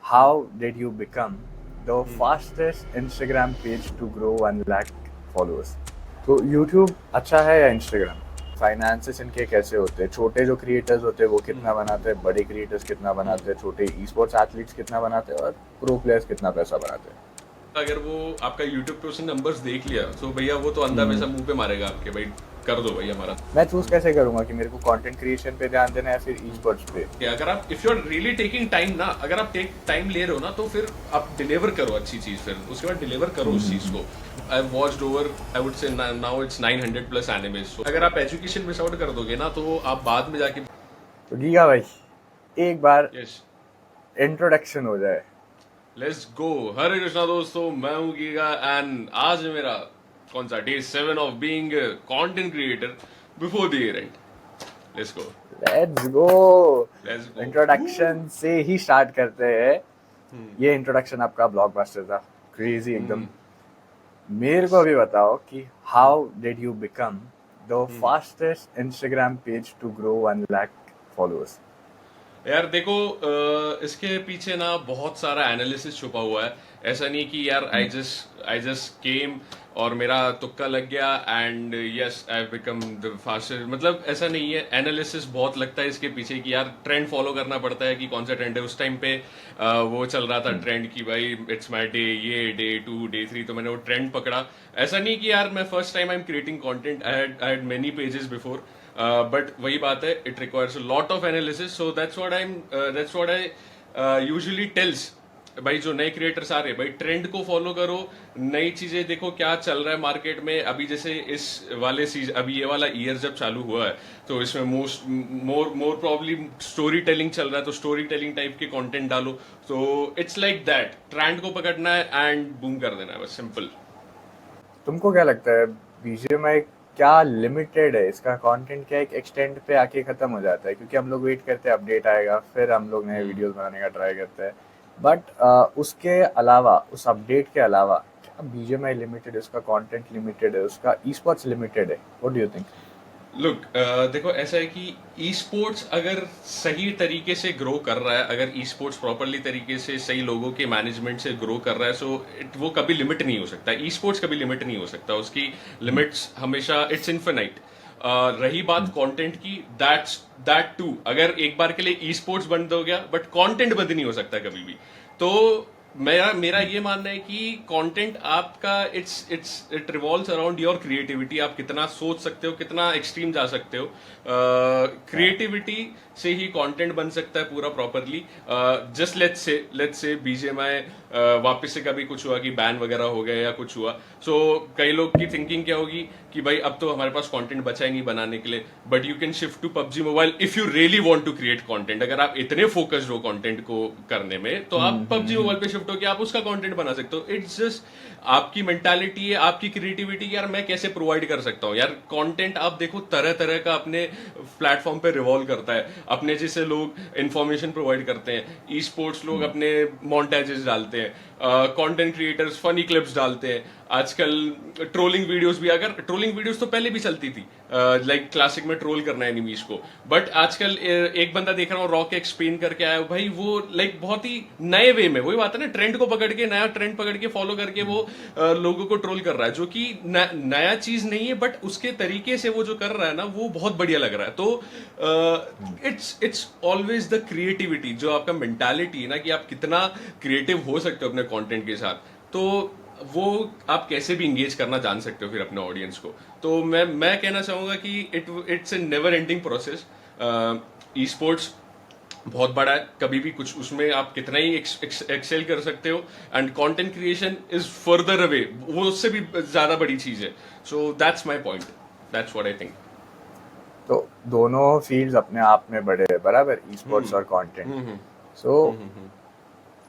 how did you become the fastest Instagram page to grow 1 lakh followers? तो YouTube अच्छा है या Instagram? Finances इनके कैसे होते हैं? छोटे जो क्रिएटर्स होते हैं वो कितना बनाते हैं, बड़े क्रिएटर्स कितना बनाते हैं, छोटे ई स्पोर्ट्स एथलीट्स कितना बनाते हैं और प्रो प्लेयर्स कितना पैसा बनाते हैं? अगर वो आपका YouTube पे उसने नंबर्स देख लिया तो भैया वो तो अंधा पैसा मुंह पे मारेगा आपके, भाई कर दो भाई हमारा। मैं चूज कैसे करूंगा कि मेरे को कंटेंट क्रिएशन पे ध्यान देना है या फिर ई स्पोर्ट्स पे? कि अगर आप if you are really taking time ना, अगर आप टेक टाइम ले रहे हो ना तो फिर आप डिलीवर करो अच्छी चीज, फिर उसके बाद डिलीवर करो उस चीज को। I watched over, I would से नाउ इट्स 900 प्लस एनिमेज। अगर आप एजुकेशन मिस आउट कर दोगे ना तो आप बाद में जाके। तो गीगा भाई एक बार यस, इंट्रोडक्शन हो जाए। Let's go. हरे कृष्णा दोस्तों, मैं हूँ गीगा एंड आज है मेरा कौन सा day 7 of being content creator before the year and. Let's go, let's go. Let's go. Introduction से ही स्टार्ट करते हैं। ये इंट्रोडक्शन आपका ब्लॉकबस्टर था, क्रेजी एकदम। मेरे को अभी बताओ कि how did you become the fastest Instagram page to grow 1 lakh followers? यार देखो, इसके पीछे ना बहुत सारा एनालिसिस छुपा हुआ है। ऐसा नहीं कि यार आई जस्ट केम और मेरा तुक्का लग गया and yes I become the fastest, मतलब ऐसा नहीं है। एनालिसिस बहुत लगता है इसके पीछे कि यार ट्रेंड फॉलो करना पड़ता है कि कौन सा ट्रेंड है उस टाइम पे। वो चल रहा था ट्रेंड की भाई इट्स माई डे, ये डे 2 डे 3, तो मैंने वो ट्रेंड पकड़ा। ऐसा नहीं कि यार मैं first time I am creating content, I had many pages before, but वही बात है, it requires a lot of analysis. So that's what I usually tells भाई जो नए क्रिएटर्स आ रहे हैं, भाई ट्रेंड को फॉलो करो, नई चीजें देखो क्या चल रहा है मार्केट में। अभी जैसे इस वाले सीजन, अभी ये वाला ईयर जब चालू हुआ है तो इसमें मोर प्रॉब्ली स्टोरी टेलिंग चल रहा है, तो स्टोरी टेलिंग टाइप के कंटेंट डालो। तो इट्स लाइक दैट, ट्रेंड को पकड़ना है एंड बूम कर देना है, बस सिंपल। तुमको क्या लगता है बीजीएमआई क्या लिमिटेड है? इसका कंटेंट क्या एक एक्सटेंट पे आके खत्म हो जाता है? क्योंकि हम लोग वेट करते हैं अपडेट आएगा, फिर हम लोग नए वीडियोस बनाने का ट्राई करते हैं। बट उसके अलावा, उस अपडेट के अलावा क्या बीजीएमआई लिमिटेड है? उसका कंटेंट लिमिटेड है? उसका ई स्पोर्ट्स लिमिटेड है? What do you think? Look, देखो ऐसा है कि ई स्पोर्ट्स अगर सही तरीके से ग्रो कर रहा है, अगर ई स्पोर्ट्स प्रॉपरली तरीके से सही लोगों के मैनेजमेंट से ग्रो कर रहा है, सो वो कभी लिमिट नहीं हो सकता। ई स्पोर्ट्स कभी लिमिट नहीं हो सकता, उसकी लिमिट्स हमेशा इट्स इन्फिनाइट। रही बात कंटेंट की, दैट टू, अगर एक बार के लिए ई स्पोर्ट्स बंद हो गया बट कंटेंट बंद नहीं हो सकता कभी भी। तो मेरा मेरा ये मानना है कि कंटेंट आपका it revolves around your creativity. आप कितना सोच सकते हो, कितना एक्सट्रीम जा सकते हो। क्रिएटिविटी से ही कंटेंट बन सकता है पूरा properly. Just let's say BGMI वापस से कभी कुछ हुआ कि बैन वगैरह हो गया या कुछ हुआ, सो कई लोग की थिंकिंग क्या होगी कि भाई अब तो हमारे पास कंटेंट बचा ही नहीं बनाने के लिए। But you can shift to PUBG mobile if you really want to create content. अगर आप इतने फोकस्ड हो कंटेंट को करने में तो आप पबजी मोबाइल पे शिफ्ट होकर आप उसका कंटेंट बना सकते हो। इट्स जस्ट आपकी मेंटालिटी है, आपकी क्रिएटिविटी। यार मैं कैसे प्रोवाइड कर सकता हूँ यार कंटेंट? आप देखो तरह तरह का अपने प्लेटफॉर्म पे रिवॉल्व करता है। अपने जैसे लोग इंफॉर्मेशन प्रोवाइड करते हैं, ई स्पोर्ट्स लोग अपने मोन्टाजेस डालते हैं, कंटेंट क्रिएटर्स फनी क्लिप्स डालते हैं। आजकल ट्रोलिंग वीडियोस भी, अगर ट्रोलिंग वीडियोस तो पहले भी चलती थी, लाइक क्लासिक में ट्रोल करना है एनिमीज को, बट आजकल एक बंदा देख रहा हूँ रॉक एक्सप्लेन करके आया भाई, वो लाइक बहुत ही नए वे में, वही बात है ना, ट्रेंड को पकड़ के, नया ट्रेंड पकड़ के फॉलो करके वो लोगों को ट्रोल कर रहा है, जो कि नया चीज नहीं है, बट उसके तरीके से वो जो कर रहा है ना वो बहुत बढ़िया लग रहा है। तो इट्स ऑलवेज द क्रिएटिविटी, जो आपका मेंटालिटी है ना कि आप कितना क्रिएटिव हो सकते हो अपने कंटेंट के साथ, तो वो आप कैसे भी इंगेज करना जान सकते हो फिर अपने ऑडियंस को। तो मैं कहना चाहूंगा कि it's a never ending process. E sports बहुत बड़ा है, कभी भी कुछ उसमें आप कितना ही एक्सेल कर सकते हो, and content creation is further away, वो उससे भी ज्यादा बड़ी चीज है। So that's my point, that's what I think. तो दोनों फील्ड्स अपने आप में बड़े हैं, बराबर, ई स्पोर्ट्स और कंटेंट। सो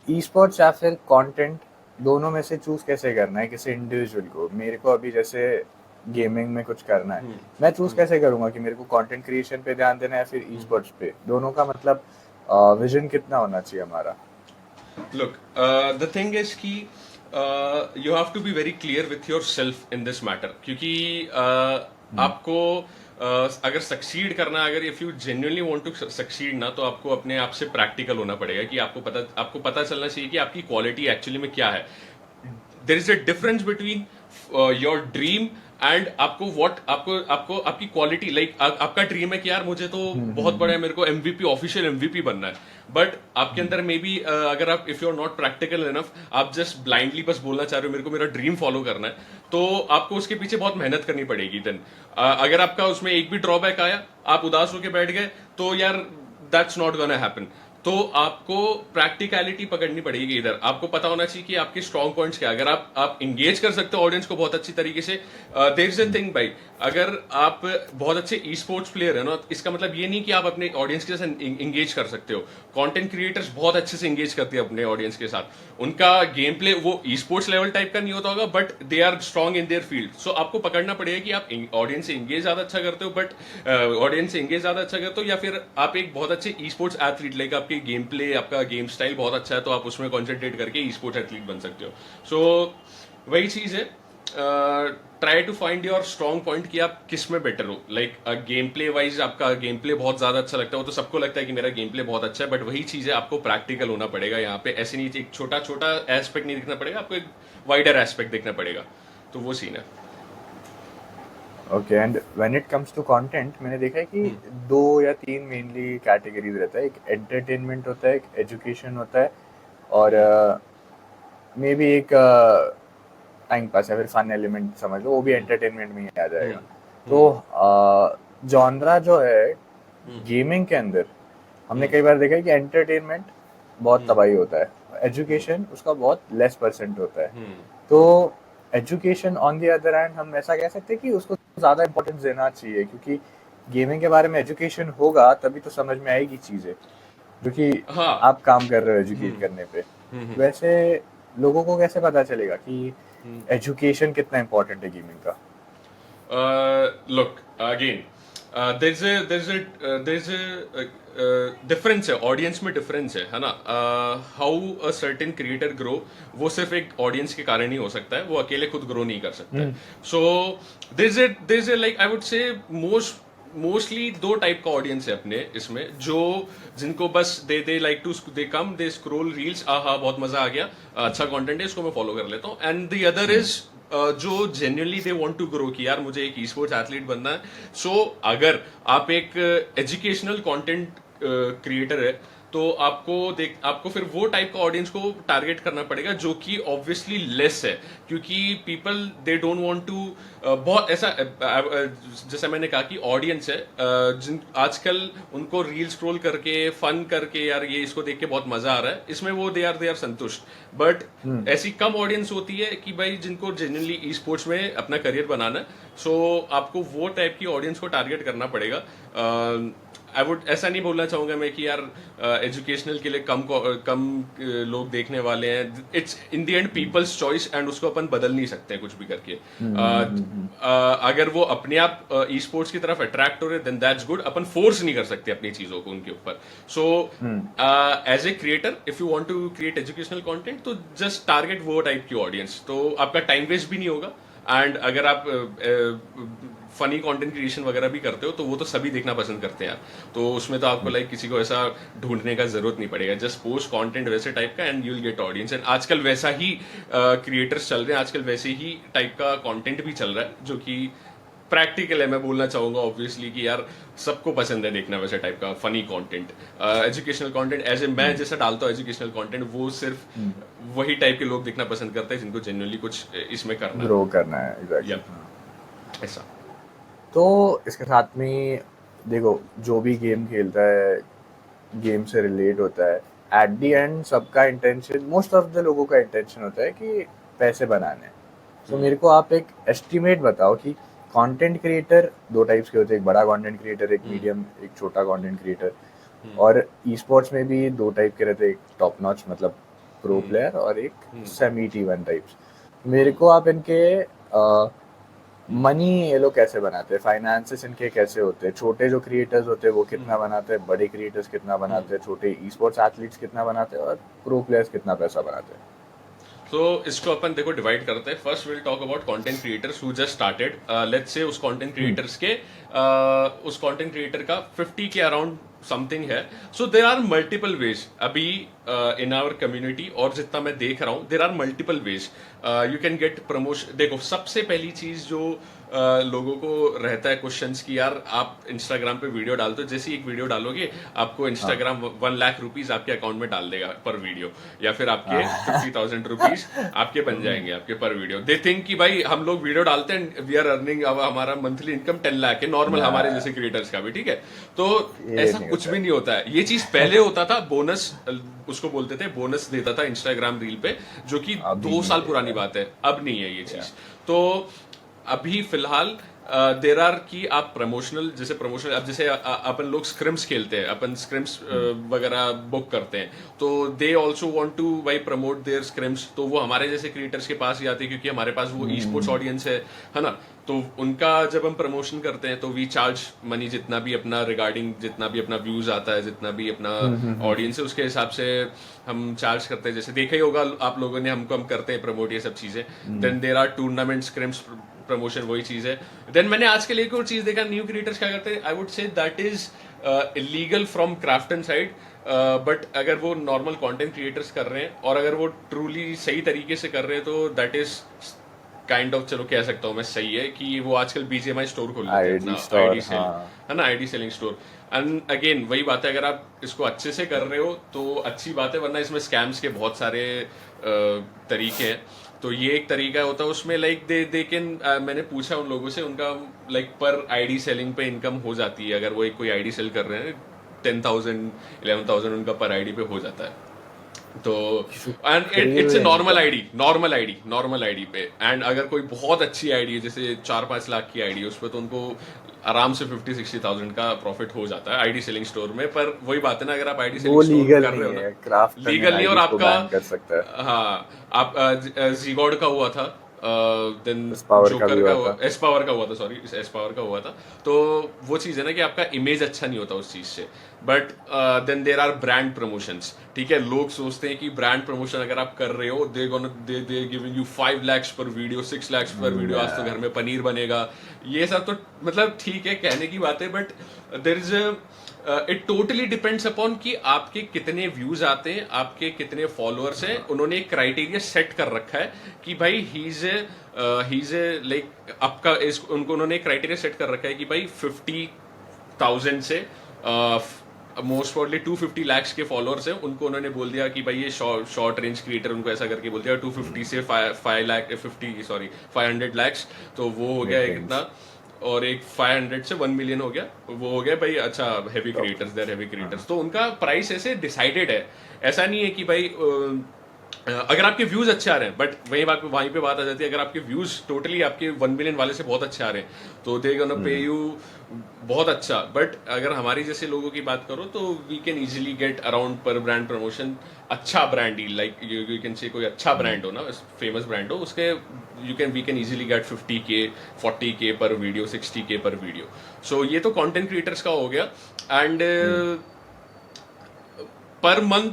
ई स्पोर्ट्स या फिर कंटेंट, दोनों में से चूज कैसे करना है किसी इंडिविजुअल को? मेरे को अभी जैसे गेमिंग में कुछ करना है, मैं चूज कैसे करूंगा कि मेरे को कंटेंट क्रिएशन पे ध्यान देना है या फिर ई स्पोर्ट्स पे? दोनों का मतलब विजन कितना होना चाहिए हमारा? लुक, द थिंग इज कि you have to be very clear with your self in this matter, क्योंकि आपको अगर सक्सीड करना, अगर if you genuinely want to succeed ना, तो आपको अपने आप से प्रैक्टिकल होना पड़ेगा कि आपको पता चलना चाहिए कि आपकी क्वालिटी एक्चुअली में क्या है. There is a difference between your dream and आपको व्हाट आपको आपको आपकी क्वालिटी, लाइक आपका ड्रीम है कि यार मुझे तो बहुत बड़ा है, मेरे को एमवीपी, ऑफिशियल एमवीपी बनना है. बट आपके अंदर मे बी अगर आप, if you are not practical enough, आप जस्ट ब्लाइंडली बस बोलना चाह रहे हो मेरे को मेरा ड्रीम फॉलो करना है, तो आपको उसके पीछे बहुत मेहनत करनी पड़ेगी. देन अगर आपका उसमें एक भी ड्रॉबैक आया, आप उदास होकर बैठ गए, तो यार दैट्स नॉट गोना हैपन. तो आपको प्रैक्टिकलिटी पकड़नी पड़ेगी. इधर आपको पता होना चाहिए कि आपके स्ट्रॉन्ग पॉइंट्स क्या है. अगर आप इंगेज कर सकते हो ऑडियंस को बहुत अच्छी तरीके से, देयर इज अ थिंग भाई, अगर आप बहुत अच्छे ई स्पोर्ट्स प्लेयर है ना, इसका मतलब ये नहीं कि आप अपने ऑडियंस के साथ इंगेज कर सकते हो. कंटेंट क्रिएटर्स बहुत अच्छे से इंगेज करते हैं अपने ऑडियंस के साथ. उनका गेम प्ले वो ई स्पोर्ट्स लेवल टाइप का नहीं होता होगा, but they are strong in their field. So आपको पकड़ना पड़ेगा कि आप ऑडियंस से इंगेज ज्यादा अच्छा करते हो, बट ऑडियंस से इंगेज ज्यादा अच्छा करते हो, या फिर आप एक बहुत अच्छे ई स्पोर्ट्स एथलीट, लाइक आपके गेम प्ले, आपका गेम स्टाइल बहुत अच्छा है, तो आप उसमें कॉन्सेंट्रेट करके ई स्पोर्ट्स एथलीट बन सकते हो. सो वही चीज है, try to find your strong point कि आप किस में बेटर हो. लाइक गेम प्ले वाइज आपका गेम प्ले बहुत ज्यादा अच्छा लगता है, वो तो सबको लगता है कि मेरा गेम प्ले बहुत अच्छा है, बट वही चीज है, आपको प्रैक्टिकल होना पड़ेगा यहाँ पे. ऐसे नहीं एक छोटा छोटा एस्पेक्ट नहीं दिखना पड़ेगा, आपको एक वाइडर एस्पेक्ट देखना पड़ेगा. तो वो सीन है. Okay. And when it comes to content, मैंने देखा है कि दो या तीन मेनली कैटेगरीज रहता है. एक एंटरटेनमेंट होता है, एक एजुकेशन होता है, और मे बी एक टाइम पास या फिर फन एलिमेंट समझ लो, वो भी एंटरटेनमेंट में ही आ जाएगा. तो जॉनरा जो है गेमिंग के अंदर, हमने कई बार देखा है कि एंटरटेनमेंट बहुत तबाही होता है, एजुकेशन उसका बहुत लेस परसेंट होता है. तो education on the other hand, हम ऐसा कह सकते हैं कि उसको ज्यादा इंपॉर्टेंस देना चाहिए, क्योंकि गेमिंग के बारे में एजुकेशन होगा तभी तो समझ में आएगी चीजें, क्योंकि हाँ. आप काम कर रहे हो एजुकेट करने पे. वैसे लोगों को कैसे पता चलेगा कि एजुकेशन कितना इम्पोर्टेंट है गेमिंग का? Look again, there's a difference है, ऑडियंस में डिफरेंस है ना. How a certain creator grow, वो सिर्फ एक ऑडियंस के कारण ही हो सकता है, वो अकेले खुद ग्रो नहीं कर सकता है. So there's a like I would say mostly दो टाइप का ऑडियंस है अपने इसमें, जो जिनको बस they like to they come, they scroll reels, आहा बहुत मजा आ गया, अच्छा कंटेंट है, इसको मैं फॉलो कर लेता हूँ. एंड द अदर इज जो genuinely they want to grow कि यार मुझे एक ई स्पोर्ट्स एथलीट बनना है. सो अगर आप एक एजुकेशनल कंटेंट क्रिएटर है, तो आपको फिर वो टाइप का ऑडियंस को टारगेट करना पड़ेगा, जो कि ऑब्वियसली लेस है, क्योंकि people they don't want to बहुत ऐसा जैसा मैंने कहा कि ऑडियंस है जिन आजकल उनको रील स्क्रॉल करके फन करके यार ये इसको देख के बहुत मजा आ रहा है, इसमें वो दे आर संतुष्ट. बट ऐसी कम ऑडियंस होती है कि भाई जिनको जेन्युइनली ई स्पोर्ट्स में अपना करियर बनाना है. सो आपको वो टाइप की ऑडियंस को टारगेट करना पड़ेगा. आई वुड ऐसा नहीं बोलना चाहूंगा मैं कि यार एजुकेशनल के लिए कम लोग देखने वाले हैं. It's in the end people's choice, and उसको अपन बदल नहीं सकते कुछ भी करके. अगर वो अपने आप ई स्पोर्ट्स की तरफ अट्रैक्ट हो रहे, देन दैट्स गुड. अपन फोर्स नहीं कर सकते अपनी चीजों को उनके ऊपर. So as a creator, if you want to create educational content, तो जस्ट टारगेट वो टाइप की ऑडियंस, तो आपका टाइम वेस्ट भी नहीं होगा. एंड अगर आप फनी कंटेंट क्रिएशन वगैरह भी करते हो, तो वो तो सभी देखना पसंद करते हैं यार. तो उसमें तो आपको लाइक किसी को ऐसा ढूंढने का जरूरत नहीं पड़ेगा, जस्ट पोस्ट कंटेंट वैसे टाइप का and you will get audience. And आजकल वैसा ही क्रिएटर्स चल रहे हैं, आजकल वैसे ही टाइप का कंटेंट भी चल रहा है, जो कि प्रैक्टिकल है. मैं बोलना चाहूंगा ऑब्वियसली कि यार सबको पसंद है देखना वैसे टाइप का funny content. Educational content as a मैं जैसा डालता हूँ एजुकेशनल कंटेंट, वो सिर्फ वही टाइप के लोग देखना पसंद करते हैं जिनको जेन्युइनली कुछ इसमें करना ग्रो करना है. एग्जैक्टली. ऐसा. तो इसके साथ में देखो, जो भी गेम खेलता है, गेम से रिलेट होता है, एट द एंड सबका इंटेंशन, मोस्ट ऑफ द लोगों का इंटेंशन होता है कि पैसे बनाने. तो मेरे को आप एक एस्टिमेट बताओ कि कंटेंट क्रिएटर दो टाइप्स के होते हैं, एक बड़ा कंटेंट क्रिएटर, एक मीडियम, एक छोटा कंटेंट क्रिएटर. और ई स्पोर्ट्स में भी दो टाइप के रहते हैं, एक टॉप नॉच मतलब प्रो प्लेयर, और एक सेमी T1 टाइप्स. मेरे को आप इनके मनी ये लोग कैसे बनाते हैं, फाइनेंसेस इनके कैसे होते हैं, छोटे जो क्रिएटर्स होते हैं वो कितना बनाते हैं, बड़े क्रिएटर्स कितना बनाते हैं, छोटे ई स्पोर्ट्स एथलीट्स कितना बनाते हैं, और प्रो प्लेयर्स कितना पैसा बनाते हैं? तो इसको अपन देखो डिवाइड करते हैं. First will talk about content creators who just started. Let's say उस कंटेंट क्रिएटर्स के उस कंटेंट क्रिएटर का 50 के अराउंड समथिंग है. सो देर आर मल्टीपल वेज अभी इन आवर कम्युनिटी, और जितना मैं देख रहा हूं there are multiple ways you can get promotion. देखो सबसे पहली चीज जो लोगों को रहता है क्वेश्चंस की, यार आप इंस्टाग्राम पे वीडियो डालते हो, जैसे एक वीडियो डालोगे आपको इंस्टाग्राम 1 लाख रुपीज आपके अकाउंट में डाल देगा पर वीडियो, या फिर आपके 50,000 रुपीज आपके बन जाएंगे आपके पर वीडियो. दे थिंक कि भाई हम लोग वीडियो डालते हैं, वी आर अर्निंग, अब हमारा मंथली इनकम 10 लाख है नॉर्मल हमारे जैसे क्रिएटर्स का भी. ठीक है, तो ऐसा कुछ भी नहीं होता है. ये चीज पहले होता था, बोनस उसको बोलते थे, बोनस देता था इंस्टाग्राम रील पे, जो कि 2 साल पुरानी बात है. अब नहीं है ये चीज. तो अभी फिलहाल देर आर की आप प्रमोशनल, जैसे प्रमोशनल, अब जैसे अपन लोग स्क्रिम्स खेलते हैं, अपन स्क्रिम्स वगैरह बुक करते हैं, तो दे ऑल्सो वांट टू भाई प्रमोट देयर स्क्रिम्स, तो वो हमारे जैसे क्रिएटर्स के पास ही आते हैं क्योंकि हमारे पास वो ई स्पोर्ट्स ऑडियंस है ना. तो उनका जब हम प्रमोशन करते हैं तो वी चार्ज मनी, जितना भी अपना रिगार्डिंग, जितना भी अपना व्यूज आता है, जितना भी अपना ऑडियंस है, उसके हिसाब से हम चार्ज करते हैं. जैसे देखा ही होगा आप लोगों ने, हम करते हैं प्रमोट ये सब चीजें. Then there are tournament scrims promotion, वही चीज है. देन मैंने आजकल एक और चीज देखा, न्यू क्रिएटर्स क्या करते हैं, I would say that is illegal from Krafton side, but अगर वो नॉर्मल कंटेंट क्रिएटर्स कर रहे हैं और अगर वो ट्रूली सही तरीके से कर रहे हैं तो दैट इज काइंड ऑफ, चलो कह सकता हूँ मैं, सही है कि वो आजकल बीजीएमआई स्टोर खोल लेते हैं, आईडी सेल है ना, ID selling store. And again वही बात है, अगर आप इसको अच्छे से कर रहे हो तो अच्छी बात है, वरना इसमें स्कैम्स के बहुत सारे तरीके हैं. तो ये एक तरीका होता है उसमें, लाइक दे कैन, मैंने पूछा उन लोगों से, उनका लाइक पर आईडी सेलिंग पे इनकम हो जाती है. अगर वो एक कोई आईडी सेल कर रहे हैं 10,000 11,000 उनका पर आईडी पे हो जाता है. तो and it's a normal ID पे. एंड अगर कोई बहुत अच्छी आईडी है, जैसे 4-5 लाख की आईडी है, उस पर तो उनको आराम से 50-60,000 का प्रॉफिट हो जाता है आईडी सेलिंग स्टोर में. पर वही बात है ना, अगर आप आईडी सेलिंग स्टोर कर रहे हो ना, क्राफ्ट लीगल नहीं, और आपका कर सकता है. हाँ, आप जीगॉड का हुआ था, देन एस्पावर का जोकर भी का हुआ था. एस्पावर का हुआ था, सॉरी एस्पावर का हुआ था. तो वो चीज है ना कि आपका इमेज अच्छा नहीं होता उस चीज से. But then there are brand promotions. ठीक है, लोग सोचते हैं कि ब्रांड प्रमोशन अगर आप कर रहे हो, दे गिविंग यू 5 lakhs पर वीडियो, 6 lakhs पर वीडियो, आज तो घर में पनीर बनेगा. ये सब तो मतलब ठीक है, कहने की बात है, but there is it totally depends upon कि आपके कितने व्यूज आते हैं, आपके कितने फॉलोअर्स हैं. उन्होंने एक क्राइटेरिया सेट कर रखा है कि भाई ही इज लाइक आपका उनको उन्होंने एक क्राइटेरिया सेट कर रखा है कि भाई 50,000 से मोस्ट प्रोबेबली 250 lakhs के फॉलोअर्स हैं, उनको उन्होंने बोल दिया कि भाई ये शॉर्ट रेंज क्रिएटर, उनको ऐसा करके बोल दिया 250 से 500 lakhs. तो वो हो गया कितना, और एक 500 से 1 million हो गया, वो हो गया भाई. अच्छा, heavy creators, there heavy creators, तो उनका प्राइस ऐसे डिसाइडेड है. ऐसा नहीं है कि भाई अगर आपके व्यूज अच्छे आ रहे हैं, बट वहीं पे बात आ जाती है, अगर आपके व्यूज टोटली आपके 1 मिलियन वाले से बहुत अच्छे आ रहे हैं तो दे गोना पे यू बहुत अच्छा. बट अगर हमारी जैसे लोगों की बात करो तो we can easily get around पर ब्रांड प्रमोशन, अच्छा brand deal, like you can say कोई अच्छा ब्रांड हो ना, फेमस ब्रांड हो, उसके we can easily gate 50K 40K पर वीडियो, 60K पर वीडियो. सो ये तो कंटेंट क्रिएटर्स का हो गया. And per month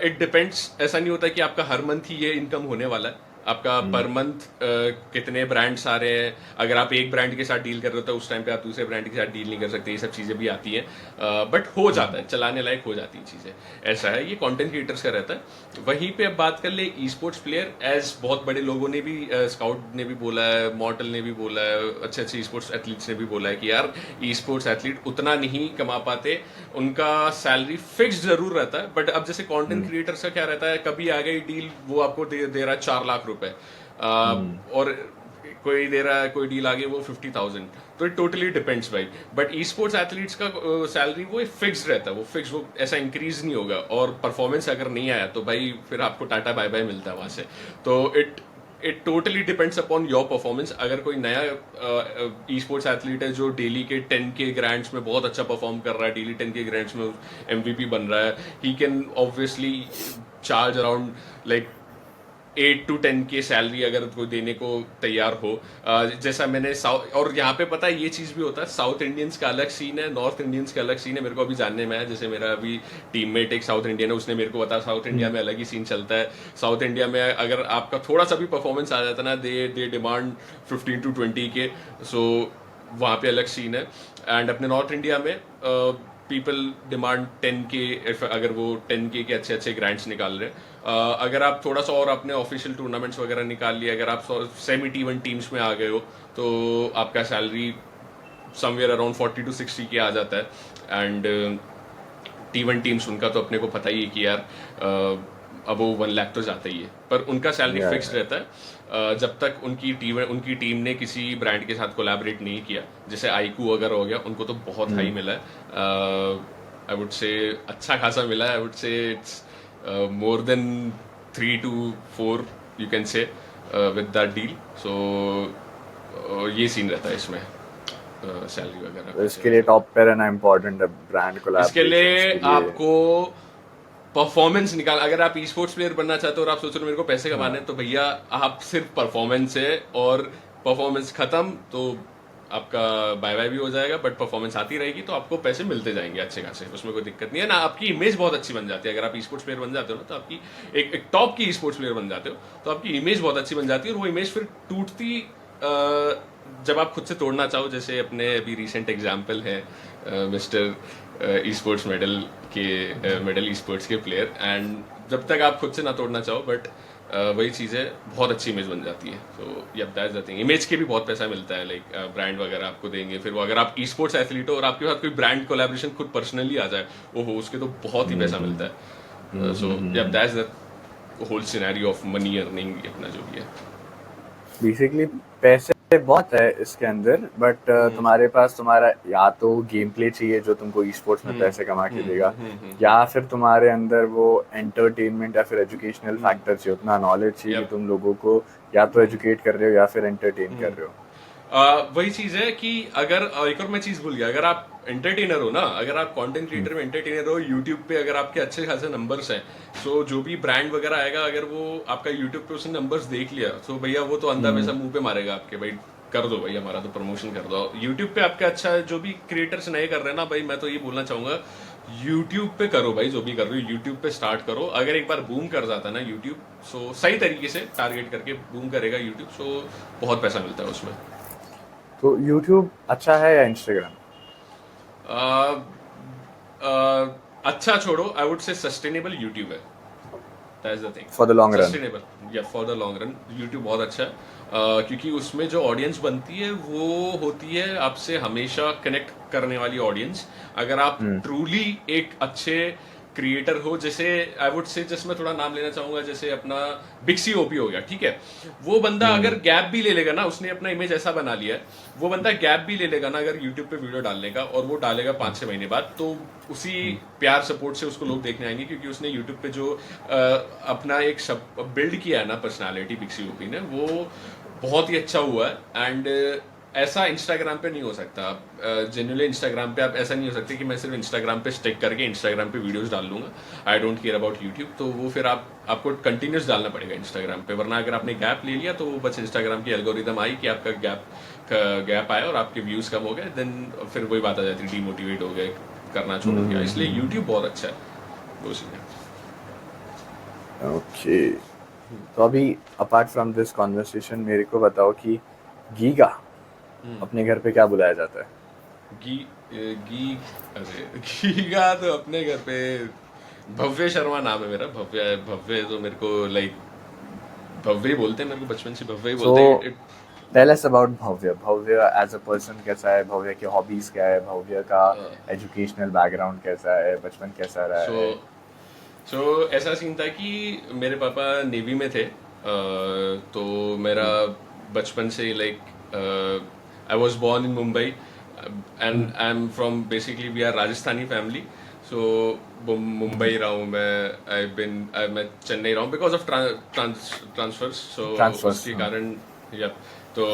it depends. ऐसा नहीं होता कि आपका हर मंथ ही ये इनकम होने वाला है. आपका पर मंथ कितने ब्रांड्स आ रहे हैं, अगर आप एक ब्रांड के साथ डील कर रहे हो तो उस टाइम पे आप दूसरे ब्रांड के साथ डील नहीं कर सकते. ये सब चीजें भी आती हैं, बट हो जाता है, चलाने लायक हो जाती हैं चीजें. ऐसा है, ये कंटेंट क्रिएटर्स का रहता है. वहीं पे अब बात कर ले ई स्पोर्ट्स प्लेयर, एज बहुत बड़े लोगों ने भी, स्काउट ने भी बोला है, मॉर्टल ने भी बोला है, अच्छे अच्छे ई स्पोर्ट्स एथलीट्स ने भी बोला है कि यार ई स्पोर्ट्स एथलीट उतना नहीं कमा पाते, उनका सैलरी फिक्स जरूर रहता है. बट अब जैसे कंटेंट क्रिएटर्स का क्या रहता है, कभी आ गई डील, वो आपको दे रहा है 4 लाख रुपए, और कोई दे रहा है, कोई डील आ गई वो 50,000. तो इट टोटली डिपेंड्स भाई. बट ई स्पोर्ट्स एथलीट्स का सैलरी वो फिक्स रहता है, वो फिक्स, वो ऐसा इंक्रीज नहीं होगा. और परफॉर्मेंस अगर नहीं आया तो भाई फिर आपको टाटा बाय बाय मिलता है वहां से. तो it totally depends upon your performance. अगर कोई नया ई स्पोर्ट्स एथलीट है जो डेली के 10K ग्रैंड्स में बहुत अच्छा परफॉर्म कर रहा है, डेली 10K ग्रैंड्स में MVP बन रहा है, he can obviously charge around like 8 to 10 के सैलरी अगर कोई देने को तैयार हो, जैसा मैंने साउथ, और यहाँ पे पता है ये चीज़ भी होता है, साउथ इंडियंस का अलग सीन है, नॉर्थ इंडियंस का अलग सीन है। मेरे को अभी जानने में आया, जैसे मेरा अभी टीममेट एक साउथ इंडियन है, उसने मेरे को बताया साउथ इंडिया में अलग ही सीन चलता है। साउथ इंडिया में अगर आपका थोड़ा सा भी परफॉर्मेंस आ जाता है ना, दे डिमांड 15 to 20 के। सो वहाँ पे अलग सीन है। एंड अपने नॉर्थ इंडिया में पीपल डिमांड 10K, अगर वो 10K के अच्छे अच्छे ग्रांट्स निकाल रहे हैं। अगर आप थोड़ा सा और अपने ऑफिशियल टूर्नामेंट्स वगैरह निकाल लिए, अगर आप सेमी T1 टीम्स में आ गए हो, तो आपका सैलरी समवेयर अराउंड 40 to 60 के आ जाता है। एंड T1 टीम्स, उनका तो अपने को पता ही है कि यार अब वो 1 लाख तो जाता ही है, पर उनका सैलरी Yeah, फिक्स रहता है जब तक उनकी टीम ने किसी ब्रांड के साथ कोलैबोरेट नहीं किया। जैसे आईकू अगर हो गया, उनको तो बहुत हाई मिला है, आई वुड से अच्छा खासा मिला है। I would say it's more than 3 to 4 you can say with that deal. So ये सीन रहता है इसमें सैलरी वगैरह तो का। इसके लिए टॉप पे रहना इम्पोर्टेंट है, ब्रांड इसके कोलैबोरेशंस लिए के लिए। आपको परफॉर्मेंस निकाल, अगर आप ई स्पोर्ट्स प्लेयर बनना चाहते हो और आप सोच रहे हो मेरे को पैसे कमाने हैं, तो भैया आप सिर्फ परफॉर्मेंस है, और परफॉर्मेंस खत्म तो आपका बाय बाय भी हो जाएगा। बट परफॉर्मेंस आती रहेगी तो आपको पैसे मिलते जाएंगे अच्छे खासे, उसमें कोई दिक्कत नहीं है ना। आपकी इमेज बहुत अच्छी बन जाती है अगर आप ई स्पोर्ट्स प्लेयर बन जाते हो ना, तो आपकी एक टॉप की ई स्पोर्ट्स प्लेयर बन जाते हो, तो आपकी इमेज बहुत अच्छी बन जाती है। और वो इमेज फिर टूटती जब आप खुद से तोड़ना चाहो। जैसे अपने अभी रिसेंट एग्जाम्पल है mister e sports medal e sports के प्लेयर। एंड जब तक आप खुद से ना तोड़ना चाहो, बट वही चीज़ है, बहुत अच्छी इमेज बन जाती है। So yeah that's the thing, image के भी बहुत पैसा मिलता है, लाइक ब्रांड वगैरह आपको देंगे। फिर वो अगर आप ई स्पोर्ट्स एथलीट हो और आपके साथ कोई ब्रांड कोलैबोरेशन खुद पर्सनली आ जाए, ओहो, उसके तो बहुत ही पैसा मिलता है। So yeah that's the whole scenario of money earning, अपना जो भी है। बेसिकली पैसे बहुत है इसके अंदर, बट तुम्हारे पास तुम्हारा या तो गेम प्ले चाहिए जो तुमको ई स्पोर्ट्स में पैसे कमा के देगा, या फिर तुम्हारे अंदर वो एंटरटेनमेंट या फिर एजुकेशनल फैक्टर चाहिए, उतना नॉलेज चाहिए कि तुम लोगों को या तो एजुकेट कर रहे हो या फिर एंटरटेन कर रहे हो। वही चीज है कि अगर एक और मैं चीज भूल गया, अगर आप एंटरटेनर हो ना, अगर आप कंटेंट क्रिएटर में एंटरटेनर हो, यूट्यूब पे अगर आपके अच्छे खासे नंबर्स हैं, सो जो भी ब्रांड वगैरह आएगा, अगर वो आपका यूट्यूब पे उसने नंबर्स देख लिया, तो भैया वो तो अंधा पैसा मुंह पे मारेगा आपके, भाई कर दो भाई, हमारा तो प्रमोशन कर दो। यूट्यूब पे आपका अच्छा, जो भी क्रिएटर्स नए कर रहे हैं ना भाई, मैं तो ये बोलना चाहूंगा, यूट्यूब पे करो भाई, जो भी कर रहे हो यूट्यूब पे स्टार्ट करो। अगर एक बार बूम कर जाता है ना यूट्यूब, सो सही तरीके से टारगेट करके बूम करेगा यूट्यूब, सो बहुत पैसा मिलता है उसमें। तो यूट्यूब अच्छा है या इंस्टाग्राम? अच्छा छोड़ो, I would say sustainable YouTube है, that's the thing. For the long run? Sustainable, या for the long run YouTube बहुत अच्छा है। क्योंकि उसमें जो ऑडियंस बनती है वो होती है आपसे हमेशा कनेक्ट करने वाली ऑडियंस। अगर आप ट्रूली एक अच्छे क्रिएटर हो, जैसे आई वुड से, जैसे मैं थोड़ा नाम लेना चाहूंगा, जैसे अपना बिक्सी ओपी हो गया, ठीक है, वो बंदा अगर गैप भी ले लेगा ना, उसने अपना इमेज ऐसा बना लिया है, वो बंदा गैप भी ले लेगा ना अगर यूट्यूब पे वीडियो डालने का, और वो डालेगा 5-6 महीने बाद, तो उसी प्यार सपोर्ट से उसको लोग देखने आएंगे, क्योंकि उसने यूट्यूब पे जो अपना एक बिल्ड किया है ना पर्सनालिटी, बिक्सी ओपी ने, वो बहुत ही अच्छा हुआ है। एंड ऐसा इंस्टाग्राम पे नहीं हो सकता। जनरली इंस्टाग्राम पे आप ऐसा नहीं हो सकते कि मैं सिर्फ इंस्टाग्राम पे स्टिक करके इंस्टाग्राम पे वीडियोस डाल लूंगा, I don't care about YouTube. तो वो फिर आपको कंटिन्यूस डालना पड़ेगा इंस्टाग्राम पे, वरना अगर आपने गैप ले लिया तो वो बस इंस्टाग्राम की एल्गोरिदम आई कि आपका गैप आया और आपके व्यूज कम हो गए, देन फिर वही बात आ जाती है, डीमोटिवेट हो गए, करना छोड़ दिया। इसलिए यूट्यूब बहुत अच्छा है, वो सीन है। ओके, तो अभी अपार्ट फ्रॉम दिस कॉन्वर्सेशन मेरे को बताओ कि गीगा अपने घर पे क्या बुलाया जाता है? अरे गीगा तो अपने घर पे भव्य शर्मा नाम है मेरा। भव्य तो मेरे को लाइक भव्य ही बोलते हैं, मेरे को बचपन से भव्य ही बोलते हैं। Tell us about Bhavya. Bhavya as a person कैसा है? भव्य की हॉबीज क्या है? भव्य का एजुकेशनल बैकग्राउंड कैसा है? बचपन कैसा रहा है? सो ऐसा सीन था कि मेरे पापा नेवी में थे, तो मेरा बचपन से like I was born in Mumbai and I am from, basically we are Rajasthani family. So Mumbai रहा हूँ मैं चेन्नई रहा हूँ बिकॉज ऑफ ट्रांसफर्स। सो उसके कारण तो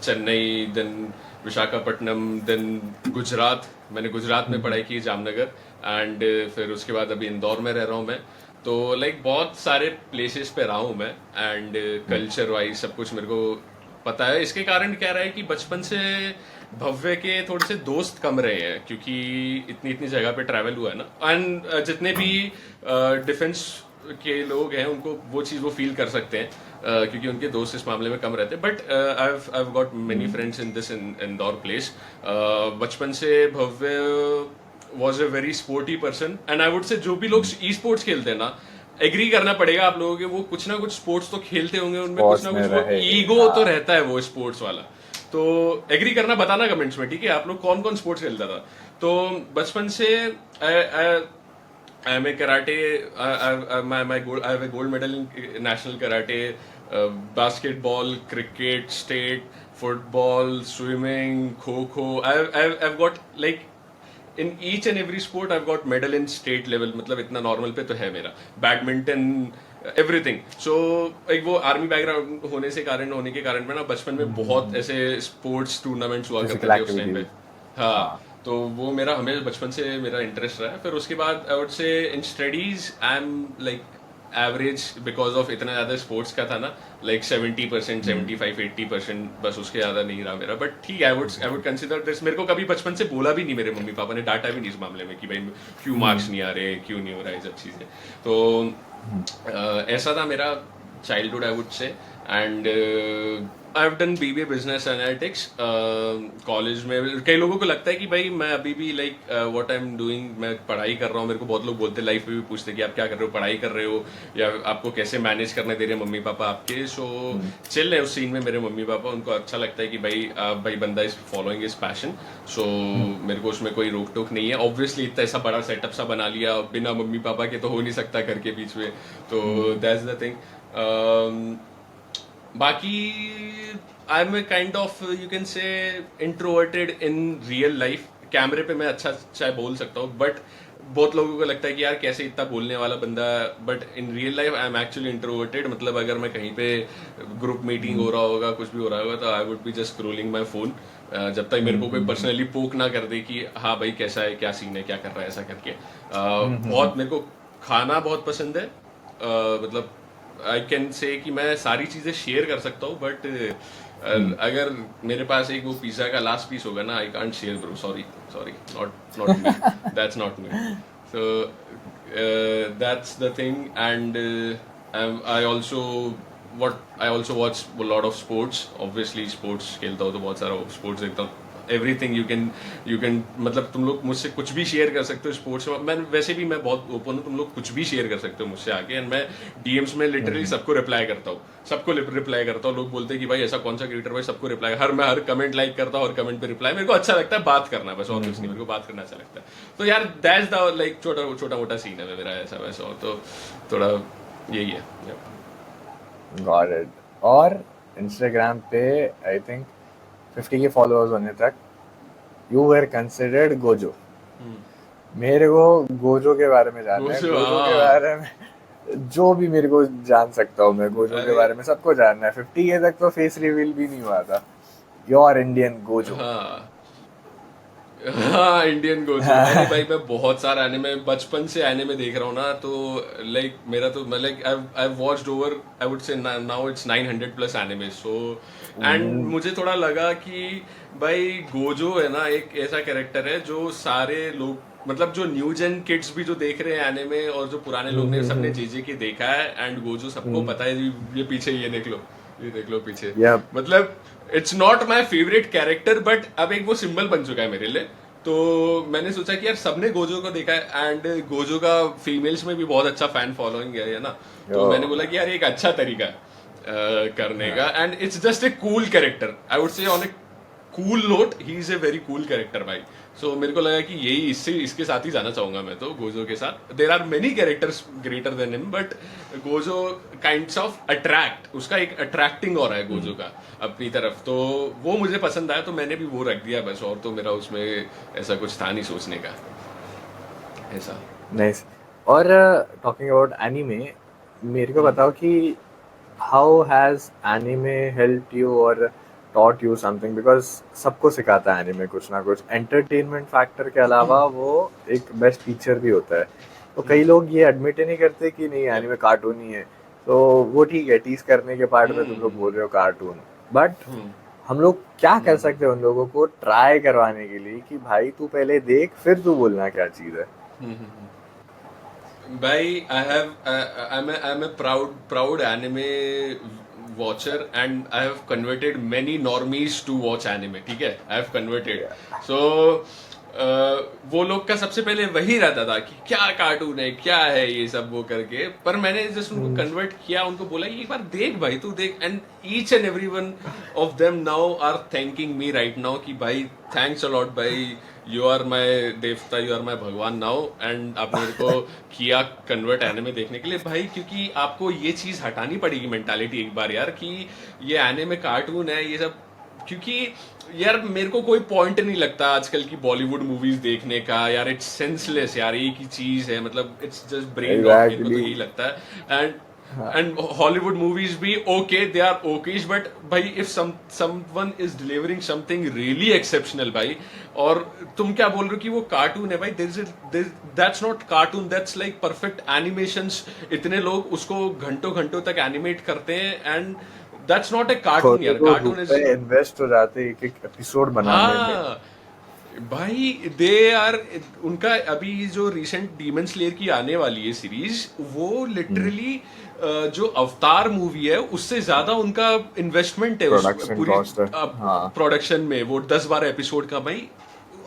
चेन्नई, देन विशाखापट्टनम, देन गुजरात। मैंने गुजरात में पढ़ाई की, जामनगर, एंड फिर उसके बाद अभी इंदौर में रह रहा हूँ मैं। तो लाइक बहुत सारे प्लेसेस पे रहा हूँ मैं, एंड कल्चर वाइज सब कुछ मेरे को पता है। इसके कारण क्या रहा है कि बचपन से भव्य के थोड़े से दोस्त कम रहे हैं, क्योंकि इतनी इतनी जगह पे ट्रैवल हुआ है ना। एंड जितने भी डिफेंस के लोग हैं उनको वो चीज़ वो फील कर सकते हैं, क्योंकि उनके दोस्त इस मामले में कम रहते हैं। But I have got many friends in this Indore place. बचपन से Bhavya was a very sporty person, and I would say जो भी लोग ई स्पोर्ट्स खेलते हैं ना, एग्री करना पड़ेगा आप लोगों के, वो कुछ ना कुछ स्पोर्ट्स तो खेलते होंगे, उनमें कुछ स्पोर्ट्स ना में कुछ वो रहे। ईगो तो हाँ। रहता है वो स्पोर्ट्स वाला। तो एग्री करना, बताना कमेंट्स में, ठीक है, आप लोग कौन कौन स्पोर्ट्स खेलता था। तो बचपन से I'm a karate. I have a gold medal in national karate, basketball, cricket, state, football, swimming, kho. I've got like in each and every sport I've got medal in state level. मतलब इतना normal पे तो है मेरा। Badminton, everything. सो एक वो army background होने के कारण में ना बचपन में बहुत ऐसे स्पोर्ट्स टूर्नामेंट्स हुआ करते फिजिकल थे उस टाइम पे। एक्टिविटीज। हाँ, हाँ। तो वो मेरा हमेशा बचपन से मेरा इंटरेस्ट रहा है। फिर उसके बाद आई वुड से in studies I am like average, because of इतना ज़्यादा स्पोर्ट्स का था ना, लाइक 70%, 75, 80%, बस उसके ज़्यादा नहीं रहा मेरा। बट ठीक है, आई वुड कंसिडर दिस। मेरे को कभी बचपन से बोला भी नहीं, मेरे मम्मी पापा ने डांटा भी नहीं इस मामले में कि भाई क्यों मार्क्स नहीं आ रहे, क्यों नहीं हो रहा है, सब चीज़ें। तो ऐसा था मेरा चाइल्डहुड, आई वुड से। And I have done BBA business analytics college में। कई लोगों को लगता है कि भाई मैं अभी भी like what I am doing, मैं पढ़ाई कर रहा हूँ। मेरे को बहुत लोग बोलते हैं, लाइफ में भी पूछते हैं कि आप क्या कर रहे हो, पढ़ाई कर रहे हो या आपको कैसे मैनेज करने दे रहे हैं मम्मी पापा आपके। सो चिल है उस सीन में मेरे मम्मी पापा, उनको अच्छा लगता है कि भाई बंदा इज फॉलोइंग इज पैशन। सो मेरे को उसमें कोई रोक टोक नहीं है। ऑब्वियसली इतना ऐसा बड़ा सेटअप सा बना लिया बिना मम्मी पापा के तो हो नहीं सकता घर के बीच में। तो दैट्स द थिंग। बाकी I am a kind of, you can say, introverted in real life. कैमरे पे मैं अच्छा चाहे बोल सकता हूँ, बट बहुत लोगों को लगता है कि यार कैसे इतना बोलने वाला बंदा, but in real life I am actually introverted. मतलब अगर मैं कहीं पे ग्रुप मीटिंग हो रहा होगा, कुछ भी हो रहा होगा, तो I would be just scrolling my phone, जब तक मेरे को कोई पर्सनली पोक ना कर दे कि हाँ भाई कैसा है, क्या सीन है, क्या कर रहा है, ऐसा करके। बहुत मेरे को खाना बहुत पसंद है। मतलब आई कैन से कि मैं सारी चीजें शेयर कर सकता हूँ, बट अगर मेरे पास एक वो पिज्जा का लास्ट पीस होगा ना, I can't share bro, sorry sorry, not not me, that's not me. So that's the thing. And I also watch lot of sports. Obviously sports खेलता हूँ तो बहुत सारा स्पोर्ट्स देखता हूँ। एवरीथिंग यू कैन मतलब तुम लोग मुझसे कुछ भी शेयर कर सकते हो स्पोर्ट्स में। मैं वैसे भी मैं बहुत ओपन हूँ, तुम लोग कुछ भी शेयर कर सकते हो मुझसे आके, एंड मैं डीएम्स में लिटरली सबको रिप्लाई करता हूँ, सबको रिप्लाई करता हूँ। लोग बोलते हैं कि भाई ऐसा कौन सा क्रिएटर, भाई सबको रिप्लाई, मैं हर कमेंट लाइक करता हूँ, हर कमेंट पे रिप्लाई। मेरे को अच्छा लगता है बात करना, बस और कुछ नहीं, मेरे को बात करना अच्छा लगता है। तो यार दैट्स द लाइक छोटा मोटा सीन है मेरा ऐसा वैसा, और तो थोड़ा यही है। Got it. और इंस्टाग्राम पे आई थिंक 50 के फॉलोअर्स होने तक यू वर कंसिडर्ड गोजो। मेरे को गोजो के बारे में जानना है। गोजो के बारे में जो भी मेरे को जान सकता हूँ मैं, गोजो के बारे में सबको जानना है। 50 के तक तो फेस रिवील भी नहीं हुआ था। Your Indian Gojo. हाँ, इंडियन गोजो। अरे भाई मैं बहुत सारा एनिमे बचपन से एनिमे देख रहा हूँ ना, तो लाइक मेरा तो मैं like I watched over, I would से now it's 900+ anime. So and मुझे थोड़ा लगा कि भाई गोजो है ना एक ऐसा कैरेक्टर है जो सारे लोग, मतलब जो न्यू जेन किड्स भी जो देख रहे हैं एनिमे, और जो पुराने लोग ने सबने जेजे के देखा है, एंड गोजो सबको पता है। ये पीछे ये देख लो पीछे। मतलब it's not my favourite character, but अब एक वो सिंबल बन चुका है मेरे लिए। तो मैंने सोचा कि यार सबने गोजो को देखा है, एंड गोजो का फीमेल्स में भी बहुत अच्छा फैन फॉलोइंग है ना। तो मैंने बोला कि यार एक अच्छा तरीका करने का, and it's just a cool character, I would से on A cool note, he is a very cool character भाई। सो मेरे को लगा कि यही इसके साथ ही जाना चाहूंगा मैं तो, गोजो के साथ। There are many characters greater than him, but Gojo kinds of attract, उसका एक अट्रैक्टिंग हो रहा है गोजो का अपनी तरफ, तो वो मुझे पसंद आया, तो मैंने भी वो रख दिया बस। और तो मेरा उसमें ऐसा कुछ था नहीं सोचने का ऐसा। नाइस। और टॉकिंग अबाउट एनीमे, मेरे को बताओ कि how has anime helped you और taught you something, because सबको सिखाता है एनीमे कुछ ना कुछ। एंटरटेनमेंट फैक्टर के अलावा वो एक बेस्ट टीचर भी होता है तो कई लोग ये एडमिट ही नहीं करते कि नहीं एनीमे कार्टून ही है, तो वो ठीक है, टीज करने के पार्ट में तुम लोग बोल रहे हो कार्टून, बट हम लोग क्या कर सकते हैं उन लोगों को ट्राई करवाने के लिए कि भाई तू पहले देख फिर तू बोलना क्या चीज है। भाई I'm a proud anime watcher and I have converted many normies to watch anime. ठीक है, I have converted. So वो लोग का सबसे पहले वही रहता था कि क्या कार्टून है, क्या है ये सब वो करके, पर मैंने जस्ट उनको कन्वर्ट किया, उनको बोला कि एक बार देख भाई, तू देख, and each and every one of them now are thanking me right now कि भाई थैंक्स अ लॉट भाई, यू आर माय देवता, यू आर माय भगवान नाउ, एंड आपने मेरे को किया कन्वर्ट एनिमे देखने के लिए भाई, क्योंकि आपको ये चीज हटानी पड़ेगी मेंटालिटी एक बार यार कि ये एनिमे कार्टून है ये सब, क्योंकि यार मेरे को कोई पॉइंट नहीं लगता आजकल की बॉलीवुड मूवीज देखने का यार, इट्स सेंसलेस यार, एक ही चीज है, मतलब इट्स जस्ट ब्रेन रॉट, मेरे को तो यही लगता है। एंड हॉलीवुड मूवीज भी okay, they are okayish, but भाई if someone is delivering something really exceptional भाई, और तुम क्या बोल रहे हो कि वो कार्टून है भाई, that's not cartoon, that's like perfect animations, इतने लोग उसको घंटों घंटों तक एनिमेट करते हैं, and that's not a cartoon यार, कार्टून इज इन्वेस्ट हो जाते हैं एक एक एपिसोड बनाने में। हाँ भाई, दे आर, उनका अभी जो रिसेंट डीमन स्लेयर की आने वाली है सीरीज, वो लिटरली जो अवतार मूवी है उससे ज्यादा उनका इन्वेस्टमेंट है उस प्रोडक्शन पूरी कॉस्ट है, हाँ प्रोडक्शन में, वो 10-12 एपिसोड का भाई,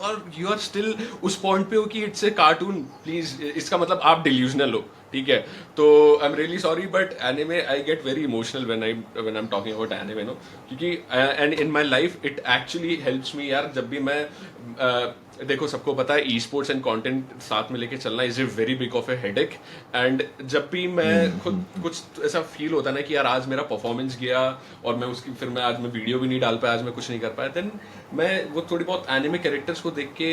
और यू आर स्टिल उस पॉइंट पे हो कि इट्स ए कार्टून, प्लीज, इसका मतलब आप डिल्यूजनल हो, ठीक है। तो I am really sorry but anime, I get very emotional when I am talking about anime, no, क्योंकि and in my life it actually helps me यार, जब भी मैं देखो सबको पता है ई स्पोर्ट्स एंड कंटेंट साथ में लेके चलना is a very big of A headache, and जब भी मैं खुद कुछ ऐसा फील होता है ना कि यार आज मेरा परफॉर्मेंस गया और मैं उसकी फिर मैं आज मैं वीडियो भी नहीं डाल पाया, आज मैं कुछ नहीं कर पाया, देन मैं वो थोड़ी बहुत एनिमे कैरेक्टर्स को देख के,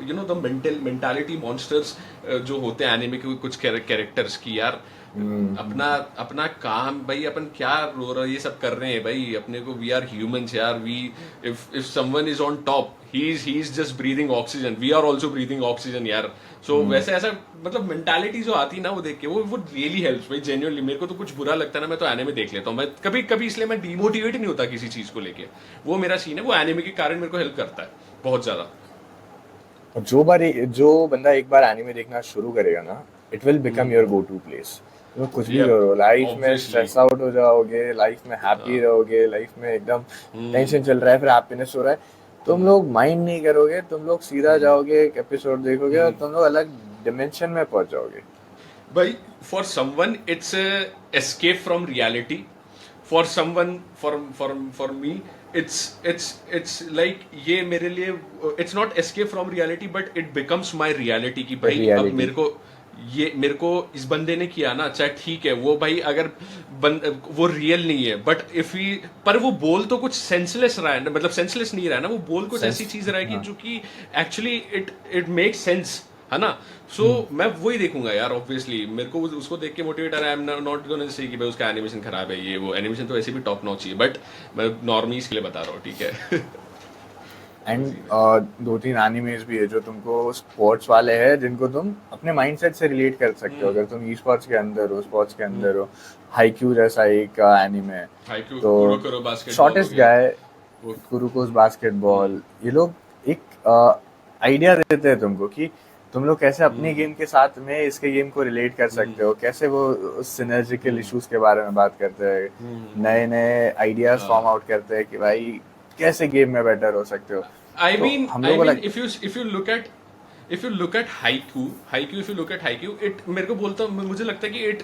you know the mentality monsters जो होते हैं एनिमे के कुछ कैरेक्टर्स की, यार अपना अपना काम भाई, अपन क्या रो रहे ये सब कर रहे हैं भाई, अपने को वी आर ह्यूमंस यार, we if someone is on top, he is just breathing oxygen, we are also breathing oxygen यार। सो वैसे ऐसा मतलब मेंटालिटी जो आती है ना वो देख के, वो रियली हेल्प्स भाई, जेन्युइनली। मेरे को तो कुछ बुरा लगता है ना, मैं तो एनिमे देख लेता हूँ, मैं कभी कभी, इसलिए मैं डिमोटिवेट नहीं होता किसी चीज को लेके, वो मेरा सीन है, वो एनिमे के कारण मेरे को हेल्प करता है बहुत ज्यादा। और जो बंदा एक बार एनिमे देखना शुरू करेगा ना, it will become your go to place. तो कुछ भी Yep, करो लाइफ में, obviously. स्ट्रेस आउट हो जाओगे, लाइफ में हैप्पी रहोगे, लाइफ में एकदम टेंशन चल रहा है फिर हैप्पीनेस हो रहा है, तुम लोग माइंड नहीं करोगे, तुम लोग सीधा जाओगे एक एपिसोड देखोगे और तुम लोग अलग डिमेंशन में पहुंच जाओगे भाई। For someone it's escape from reality, for someone, for me it's like, ये मेरे लिए it's not escape from reality but it becomes my reality, कि भाई अब Reality. मेरे को इस बंदे ने किया ना, चाहे ठीक है वो भाई, अगर वो रियल नहीं है, बट इफ ही, पर वो बोल तो कुछ सेंसलेस रहा है, मतलब सेंसलेस नहीं रहा है ना, वो बोल कुछ ऐसी चीज रहा है कि जो कि एक्चुअली इट मेक सेंस, है ना। सो मैं वही देखूंगा यार, ऑब्वियसली मेरे को उसको देख के motivate, I am not gonna say कि भाई उसका एनिमेशन खराब है, ये वो एनिमेशन तो ऐसे भी टॉप नॉच चाहिए, बट मैं नॉर्मीज के लिए बता रहा हूँ, ठीक है। एंड 2-3 एनिमेज भी है जो तुमको स्पोर्ट्स वाले हैं, जिनको तुम अपने माइंडसेट से रिलेट कर सकते हो, अगर तुम ई स्पोर्ट्स के अंदर हो, स्पोर्ट्स के अंदर हो। हाइक्यू जैसा एक एनिमे है, हाइक्यू, तो कुरोकोरो बास्केटबॉल शॉर्टेस्ट गाय, कुरुकोस बास्केटबॉल, ये लोग एक आइडिया देते हैं तुमको कि तुम लोग कैसे अपनी गेम के साथ में इसके गेम को रिलेट कर सकते हो, कैसे वो सिनर्जिकल इश्यूज के बारे में बात करते हैं, नए नए आइडियाज फॉर्म आउट करते हैं कि भाई कैसे गेम में बेटर हो सकते हो। I तो mean, हम लोगों को if you look at Haikyuu, if you look at Haikyuu, it, मेरे को बोलता हूँ, मुझे लगता है कि it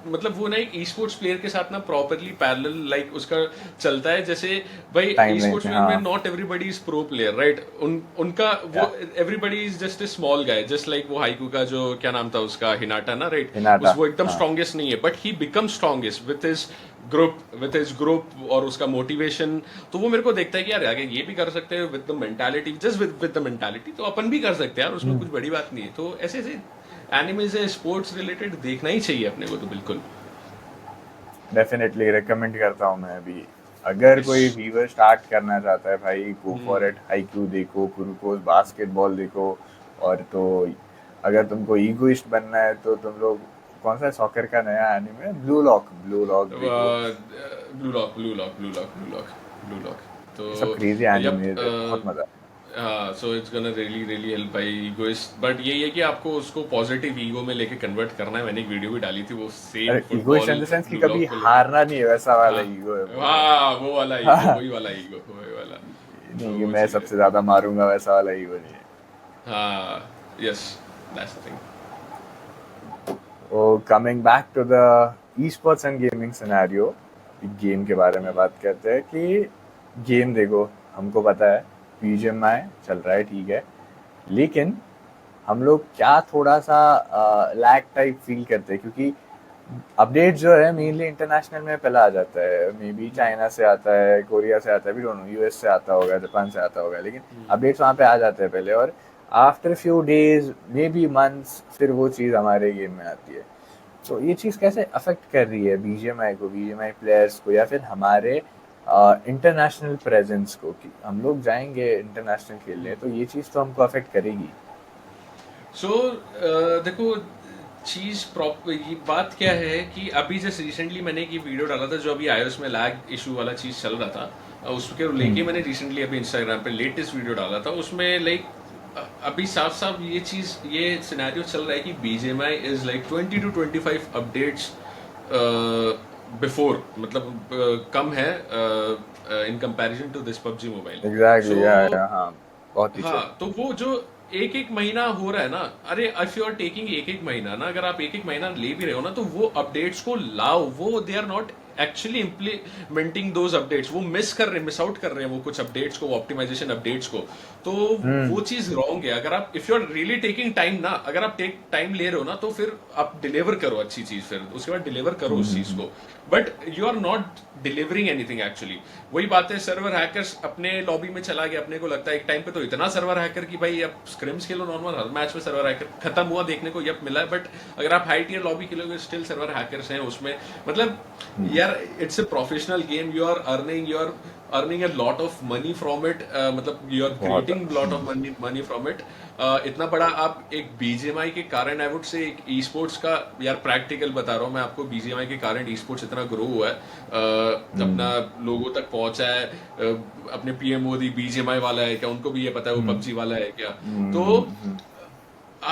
मतलब वो ना एक ई स्पोर्ट्स प्लेयर के साथ ना प्रॉपरली पैरेलल लाइक उसका चलता है, जैसे भाई ई स्पोर्ट्स प्लेयर में not everybody is pro player, right, उनका वो everybody is just a small guy, just like वो हाइकू का जो क्या नाम था उसका, हिनाटा ना, राइट, वो एकदम स्ट्रॉन्गेस्ट नहीं है, but he become strongest with his group और उसका मोटिवेशन। तो वो मेरे को देखता है कि यार आगे ये भी कर सकते हैं with the mentality, just with the mentality, तो अपन भी कर सकते हैं यार, उसमें कुछ बड़ी बात नहीं है। तो ऐसे ऐसे एनिमे से स्पोर्ट्स रिलेटेड देखना ही चाहिए अपने को, तो बिल्कुल डेफिनेटली रेकमेंड करता हूँ मैं भी। अगर कोई व्यूअर स्टार्ट करना चाहता है भाई, गो फॉर इट, हाइक्यू देखो, कुरुकोस बास्केटबॉल देखो, और तो अगर तुमको ईगोइस्ट बनना है तो तुम लोग कौन सा सॉकर का नया एनिमे ब्लू लॉक देखो। Blue lock blue lock blue lock blue lock blue lock तो ये सब क्रेजी यप एनिमेज है, बहुत मजा हाँ सो it's gonna really really help by egoist but यही है कि आपको उसको पॉजिटिव ईगो में लेके कन्वर्ट करना है। मैंने एक वीडियो भी डाली थी वो सेम अरे egoist in football the sense कि ब्लू कभी लॉक को लेके। हारना नहीं है, वैसा वाला हाँ ईगो है वो। हाँ वो वाला ईगो हाँ, वही वाला ईगो वही वाला तो नहीं कि वो मैं चीज़ है। सबसे ज्यादा मारूंगा, वैसा वाला ईगो नहीं है। हाँ यस दैट्स द थिंग। तो coming back to the esports and gaming scenario, game के बारे में बात करते हैं कि गेम देखो, हमको पता है बीजीएमआई चल रहा है, ठीक है, लेकिन हम लोग क्या थोड़ा सा लैग टाइप फील करते हैं, क्योंकि अपडेट जो है मेनली इंटरनेशनल में पहले आ जाता है, मे बी चाइना से आता है, कोरिया से आता है, भी डोंट नो, यूएस से आता होगा, जापान से आता होगा, लेकिन अपडेट्स वहाँ पे आ जाते हैं पहले, और after few days may be months फिर वो चीज़ हमारे गेम में आती है। तो ये चीज़ कैसे अफेक्ट कर रही है बीजीएमआई को, बीजीएमआई प्लेयर्स को, या फिर हमारे इंटरनेशनल प्रेजेंस को, कि हम लोग जाएंगे इंटरनेशनल खेलने तो ये चीज़ तो हमको अफेक्ट करेगी। सो देखो चीज प्रॉपर ये बात क्या है कि अभी जस्ट रिसेंटली मैंने एक ये वीडियो डाला था जो अभी iOS में लैग इशू वाला चीज चल रहा था, उसके लेके मैंने रिसेंटली अभी इंस्टाग्राम पे लेटेस्ट वीडियो डाला था उसमें लाइक अभी साफ साफ ये चीज ये सिनेरियो चल रहा है कि BGMI is like 20 to 25 updates before मतलब कम है in comparison to this PUBG mobile. Exactly, so या हाँ, बहुत पीछे। हाँ तो वो जो एक एक महीना हो रहा है ना, अरे इफ यू आर टेकिंग एक एक महीना ना, अगर आप एक एक महीना ले भी रहे हो ना तो वो अपडेट्स को लाओ, वो they are not actually implementing those updates, वो मिस आउट कर रहे हैं वो कुछ अपडेट्स को, वो ऑप्टिमाइजेशन अपडेट्स को। तो वो चीज रॉन्ग है। अगर आप if you are really taking time ना, अगर आप टेक टाइम ले रहे हो ना तो फिर आप डिलीवर करो अच्छी चीज, फिर उसके बाद डिलीवर करो उस चीज को, but you are not delivering anything actually. वही बात है, सर्वर हैकर्स अपने लॉबी में चला गया, अपने को लगता है एक टाइम पे तो इतना सर्वर हैकर कि भाई अब स्क्रिम्स खेलो नॉर्मल, हर मैच में सर्वर हैकर खत्म हुआ देखने को यप मिला है, बट अगर आप हाई टियर लॉबी खेलोगे स्टिल सर्वर हैकर्स हैं उसमें। मतलब यार it's a professional game, you are earning a lot of money from it, मतलब you are बहुत creating lot of money from it। इतना बड़ा आप एक बीजीएमआई के कारण, आई वुड से एक ई स्पोर्ट्स का, यार प्रैक्टिकल बता रहा हूँ मैं आपको, बीजीएमआई के कारण ई स्पोर्ट्स इतना ग्रो हुआ है, अपना लोगों तक पहुंचा है। अपने पीएम मोदी बीजीएमआई वाला है क्या, उनको भी ये पता है वो पबजी वाला है क्या। तो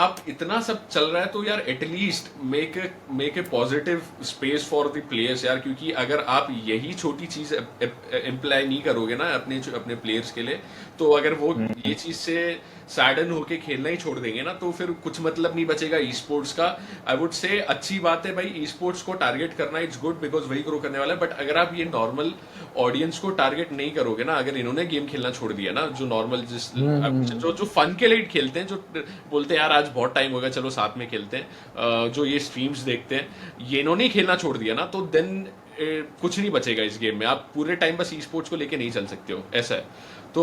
आप इतना सब चल रहा है तो यार at least make a positive space for the players यार, क्योंकि अगर आप यही छोटी चीज इम्प्लाई नहीं करोगे ना अपने प्लेयर्स के लिए, तो अगर वो ये चीज से सैडन होके खेलना ही छोड़ देंगे ना तो फिर कुछ मतलब नहीं बचेगा ई स्पोर्ट्स का। आई वुड से अच्छी बात है भाई ई स्पोर्ट्स को टारगेट करना, इट्स गुड बिकॉज वही ग्रो करने वाला है, बट अगर आप ये नॉर्मल ऑडियंस को टारगेट नहीं करोगे ना, अगर इन्होंने गेम खेलना छोड़ दिया ना, जो नॉर्मल जो फन के लिए खेलते हैं, जो बोलते हैं यार आज बहुत टाइम हो गया चलो साथ में खेलते हैं, जो ये स्ट्रीम्स देखते हैं, ये इन्होंने ही खेलना छोड़ दिया ना, तो देन कुछ नहीं बचेगा इस गेम में। आप पूरे टाइम बस ई स्पोर्ट्स को लेके नहीं चल सकते हो, ऐसा है। तो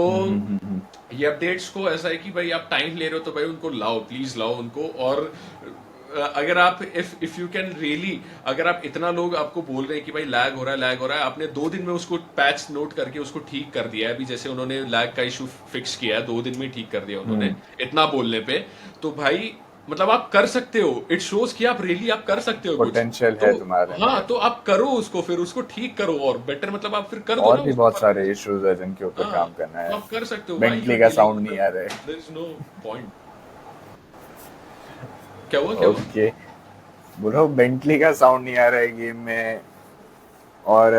ये अपडेट्स को ऐसा है कि भाई आप टाइम ले रहे हो तो भाई उनको लाओ, प्लीज लाओ उनको। और अगर आप इफ यू कैन रियली, अगर आप इतना लोग आपको बोल रहे हैं कि भाई लैग हो रहा है, आपने 2 दिन में उसको पैच नोट करके उसको ठीक कर दिया है, अभी जैसे उन्होंने लैग का इशू फिक्स किया है 2 दिन में ठीक कर दिया उन्होंने, इतना बोलने पे, तो भाई मतलब आप कर सकते हो, इट शोज कि आप रियली आप कर सकते हो कुछ। पोटेंशियल तो है तुम्हारे हाँ में। तो आप करो उसको, फिर उसको ठीक करो और बेटर, मतलब आप फिर कर दो और ना भी उसको। बहुत सारे इश्यूज है जिनके ऊपर हाँ काम करना तो है। आप कर सकते हो, वाई यू बेंटली आर का डीलिंग, साउंड नहीं आ रहा है। There is no point. क्या हुआ क्या हुआ? ओके, बोलो बेंटली का साउंड नहीं आ रहा है गेम में, और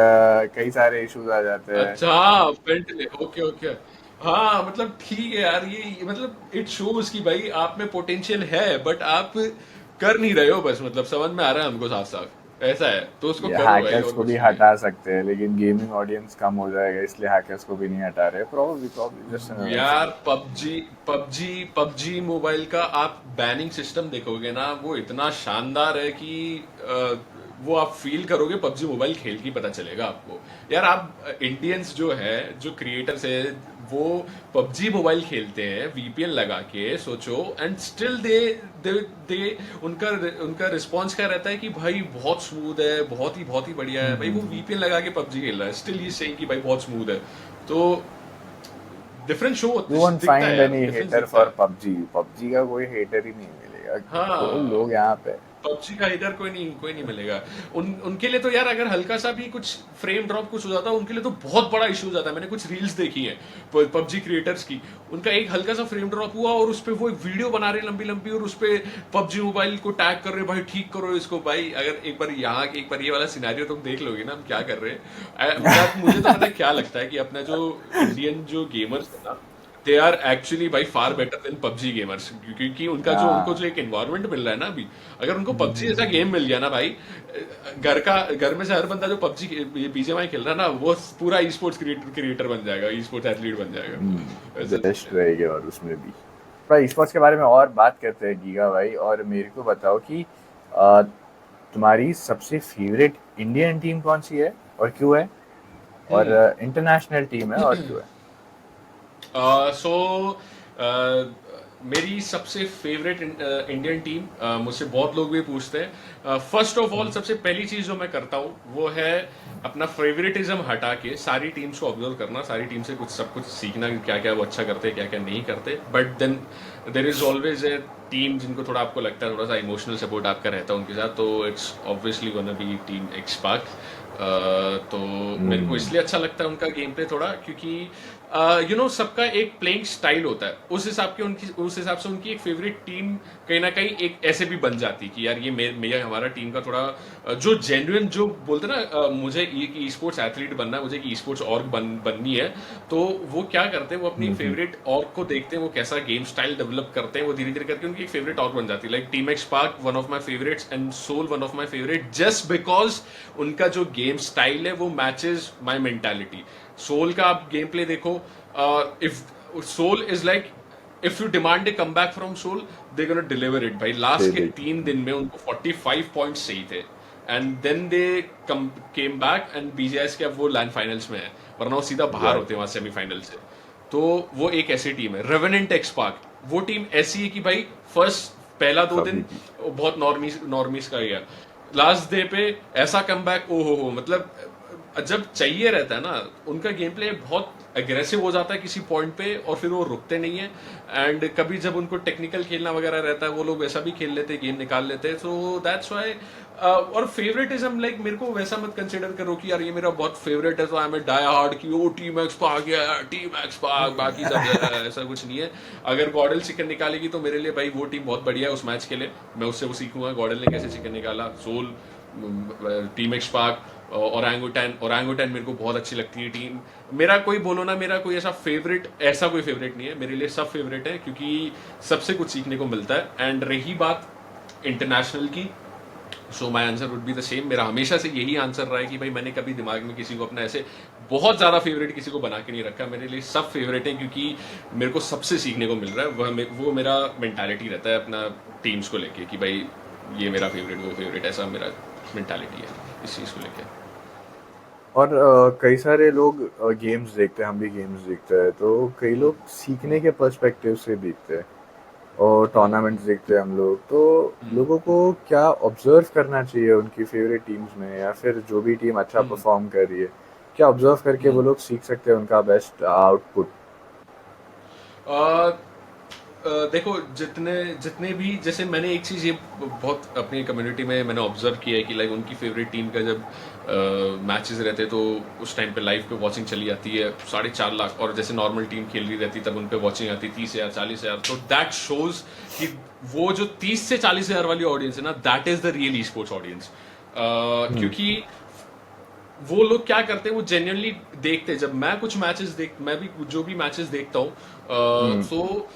कई सारे इश्यूज आ जाते हैं। अच्छा हाँ पेंटले, ओके ओके। हाँ मतलब ठीक है यार, ये मतलब इट शोज कि भाई आप में पोटेंशियल है, बट आप कर नहीं रहे हो, बस मतलब समझ में आ रहा है हमको साफ साफ, ऐसा है तो उसको ये करो भाई, हैकर्स और को भी कुछ नहीं है। हटा सकते हैं, लेकिन गेमिंग ऑडियंस कम हो जाएगा, इसलिए हैकर्स को भी नहीं हटा रहे। प्रॉब्ली जस्ट एन यार एसएमएस। पबजी मोबाइल का आप बैनिंग सिस्टम देखोगे ना, वो इतना शानदार है कि वो आप फील करोगे, पबजी मोबाइल खेल के पता चलेगा आपको। यार आप इंडियंस जो है, जो क्रिएटर्स है, वो पबजी मोबाइल खेलते हैं वीपीएन लगा के, सोचो, एंड स्टिल दे दे उनका उनका रिस्पॉन्स क्या रहता है कि भाई बहुत स्मूथ है, बहुत ही बढ़िया है भाई, वो वीपीएन लगा के पबजी खेल रहा है, स्टिल ये सेइंग कि भाई बहुत स्मूथ है। तो डिफरेंस शो यू वोंट दिखता है फाइंड यार, एनी डिफरेंस हेटर दिखता फॉर है। पबजी। पबजी का कोई हेटर ही नहीं मिलेगा। बोल हाँ, लोग यहाँ पे। पबजी का इधर कोई नहीं मिलेगा। उनके लिए तो यार अगर हल्का सा भी कुछ फ्रेम ड्रॉप कुछ हो जाता है उनके लिए तो बहुत बड़ा इशू हो जाता है। मैंने कुछ रील्स देखी है पबजी क्रिएटर्स की, उनका एक हल्का सा फ्रेम ड्रॉप हुआ और उस पे वो एक वीडियो बना रहे लंबी लंबी और उस पे पबजी मोबाइल को टैग कर रहे, भाई ठीक करो इसको भाई। अगर एक बार ये वाला सिनेरियो तुम देख लोगे ना हम क्या कर रहे हैं। मुझे तो पता है क्या लगता है कि अपना जो इंडियन जो गेमर्स है ना, they are actually by far better than PUBG gamers, क्योंकि उनको जो हाँ। एक एनवायरनमेंट मिल रहा है ना अभी, अगर उनको पबजी जैसा गेम मिल गया ना भाई, घर में से हर बंदा जो पबजी बीजीएमआई खेल रहा है ना वो पूरा ई स्पोर्ट्स क्रिएटर बन जाएगा, ई स्पोर्ट्स एथलीट बन जाएगा। ऐसा बेस्ट रहेगी। और उसमें भी थोड़ा स्पोर्ट्स के बारे में और बात करते हैं गीगा भाई। और मेरे को बताओ कि अ, तुम्हारी सबसे फेवरेट इंडियन टीम कौन सी है और क्यों है, और हम्म। इंटरनेशनल टीम है और क्यों है? सो मेरी सबसे फेवरेट इंडियन टीम, मुझसे बहुत लोग भी पूछते हैं। फर्स्ट ऑफ ऑल सबसे पहली चीज जो मैं करता हूँ वो है अपना फेवरेटिज्म हटा के सारी टीम्स को ऑब्जर्व करना, सारी टीम से सब कुछ सीखना कि क्या क्या वो अच्छा करते हैं क्या क्या नहीं करते। But then there is always a team जिनको थोड़ा आपको लगता है थोड़ा सा इमोशनल सपोर्ट आपका रहता है उनके साथ, तो it's obviously gonna be team x park. तो मेरे को इसलिए अच्छा लगता है उनका गेम प्ले थोड़ा, क्योंकि सबका एक प्लेइंग स्टाइल होता है, उस हिसाब से उनकी एक फेवरेट टीम कहीं ना कहीं एक ऐसे भी बन जाती कि यार ये मेरा हमारा टीम का थोड़ा जो जेन्युइन जो बोलते ना, मुझे ई स्पोर्ट्स एथलीट बनना है, मुझे ई स्पोर्ट्स ऑर्ग बननी है, तो वो क्या करते हैं वो अपनी फेवरेट ऑर्ग को देखते हैं वो कैसा गेम स्टाइल डेवलप करते हैं, वो धीरे धीरे करके उनकी एक फेवरेट ऑर्ग बन जाती है। Like team XSpark one of my favourites and Soul one of my favourite, just because उनका जो गेम स्टाइल है वो मैचेस माई मेंटालिटी। सोल का आप गेम प्ले देखो, if Soul is like if you demand a come back from Soul they gonna deliver it भाई। Last के 3 दिन में उनको 45 पॉइंट्स चाहिए थे and then they came back and BGS के अब वो लैंड फाइनल्स में है, वरना वो सीधा बाहर होते हैं वहां सेमीफाइनल से। तो वो एक ऐसी टीम है। रेवेनेंट एक्स पार्क वो टीम ऐसी है कि भाई पहला 2 दिन बहुत नॉर्मीज का गया, लास्ट डे पे ऐसा कम बैक ओ हो, मतलब जब चाहिए रहता है ना उनका गेम प्ले बहुत एग्रेसिव हो जाता है किसी पॉइंट पे और फिर वो रुकते नहीं है। एंड कभी जब उनको टेक्निकल खेलना वगैरह रहता है वो लोग वैसा भी खेल लेते हैं, गेम निकाल लेते हैं। सो दैट्स व्हाई और फेवरेटिज्म लाइक मेरे को वैसा मत कंसिडर करो कि यार ये मेरा बहुत फेवरेट है तो आई एम डाई हार्ड की ओ टीम एक्स पार्क गया टीम एक्स पार्क बाकी सब ऐसा कुछ नहीं है। अगर गॉडल चिकन निकालेगी तो मेरे लिए भाई वो टीम बहुत बढ़िया है उस मैच के लिए, मैं उससे वो सीखूंगा गॉडल ने कैसे चिकन निकाला। सोल, टीम एक्स पार्क, ओरांगुटैन मेरे को बहुत अच्छी लगती है टीम। मेरा कोई बोलो ना मेरा कोई ऐसा कोई फेवरेट नहीं है, मेरे लिए सब फेवरेट है क्योंकि सबसे कुछ सीखने को मिलता है। एंड रही बात इंटरनेशनल की, so my answer would be the same. मेरा हमेशा से यही आंसर रहा है कि भाई मैंने कभी दिमाग में किसी को अपना ऐसे बहुत ज़्यादा फेवरेट किसी को बना के नहीं रखा, मेरे लिए सब फेवरेट है क्योंकि मेरे को सबसे सीखने को मिल रहा है। वो मेरा मेंटालिटी रहता है अपना टीम्स को लेके कि भाई ये मेरा फेवरेट वो फेवरेट, ऐसा मेरा मेंटालिटी है इस चीज़ को लेके। और कई सारे लोग गेम्स देखते हैं, हम भी गेम्स देखते हैं, तो कई लोग सीखने के पर्सपेक्टिव से देखते हैं और टूर्नामेंट्स देखते हैं हम लोग। तो लोगों को क्या ऑब्जर्व करना चाहिए उनकी फेवरेट टीम्स में, या फिर जो भी टीम अच्छा परफॉर्म कर रही है क्या ऑब्जर्व करके वो लोग सीख सकते हैं उनका बेस्ट आउटपुट? देखो जितने जितने भी, जैसे मैंने एक चीज़ ये बहुत अपनी कम्युनिटी में मैंने ऑब्जर्व किया है कि लाइक उनकी फेवरेट टीम का जब मैचेस रहते तो उस टाइम पे लाइव पे वॉचिंग चली जाती है 4.5 लाख, और जैसे नॉर्मल टीम खेल रही रहती तब उन पे वॉचिंग आती 30,000 40,000। तो दैट शोज कि वो जो 30 से 40,000 वाली ऑडियंस है ना, that is the real e sports audience. क्योंकि वो लोग क्या करते हैं वो जेन्युइनली देखते हैं। जब मैं भी जो भी मैचेस देखता हूँ, सो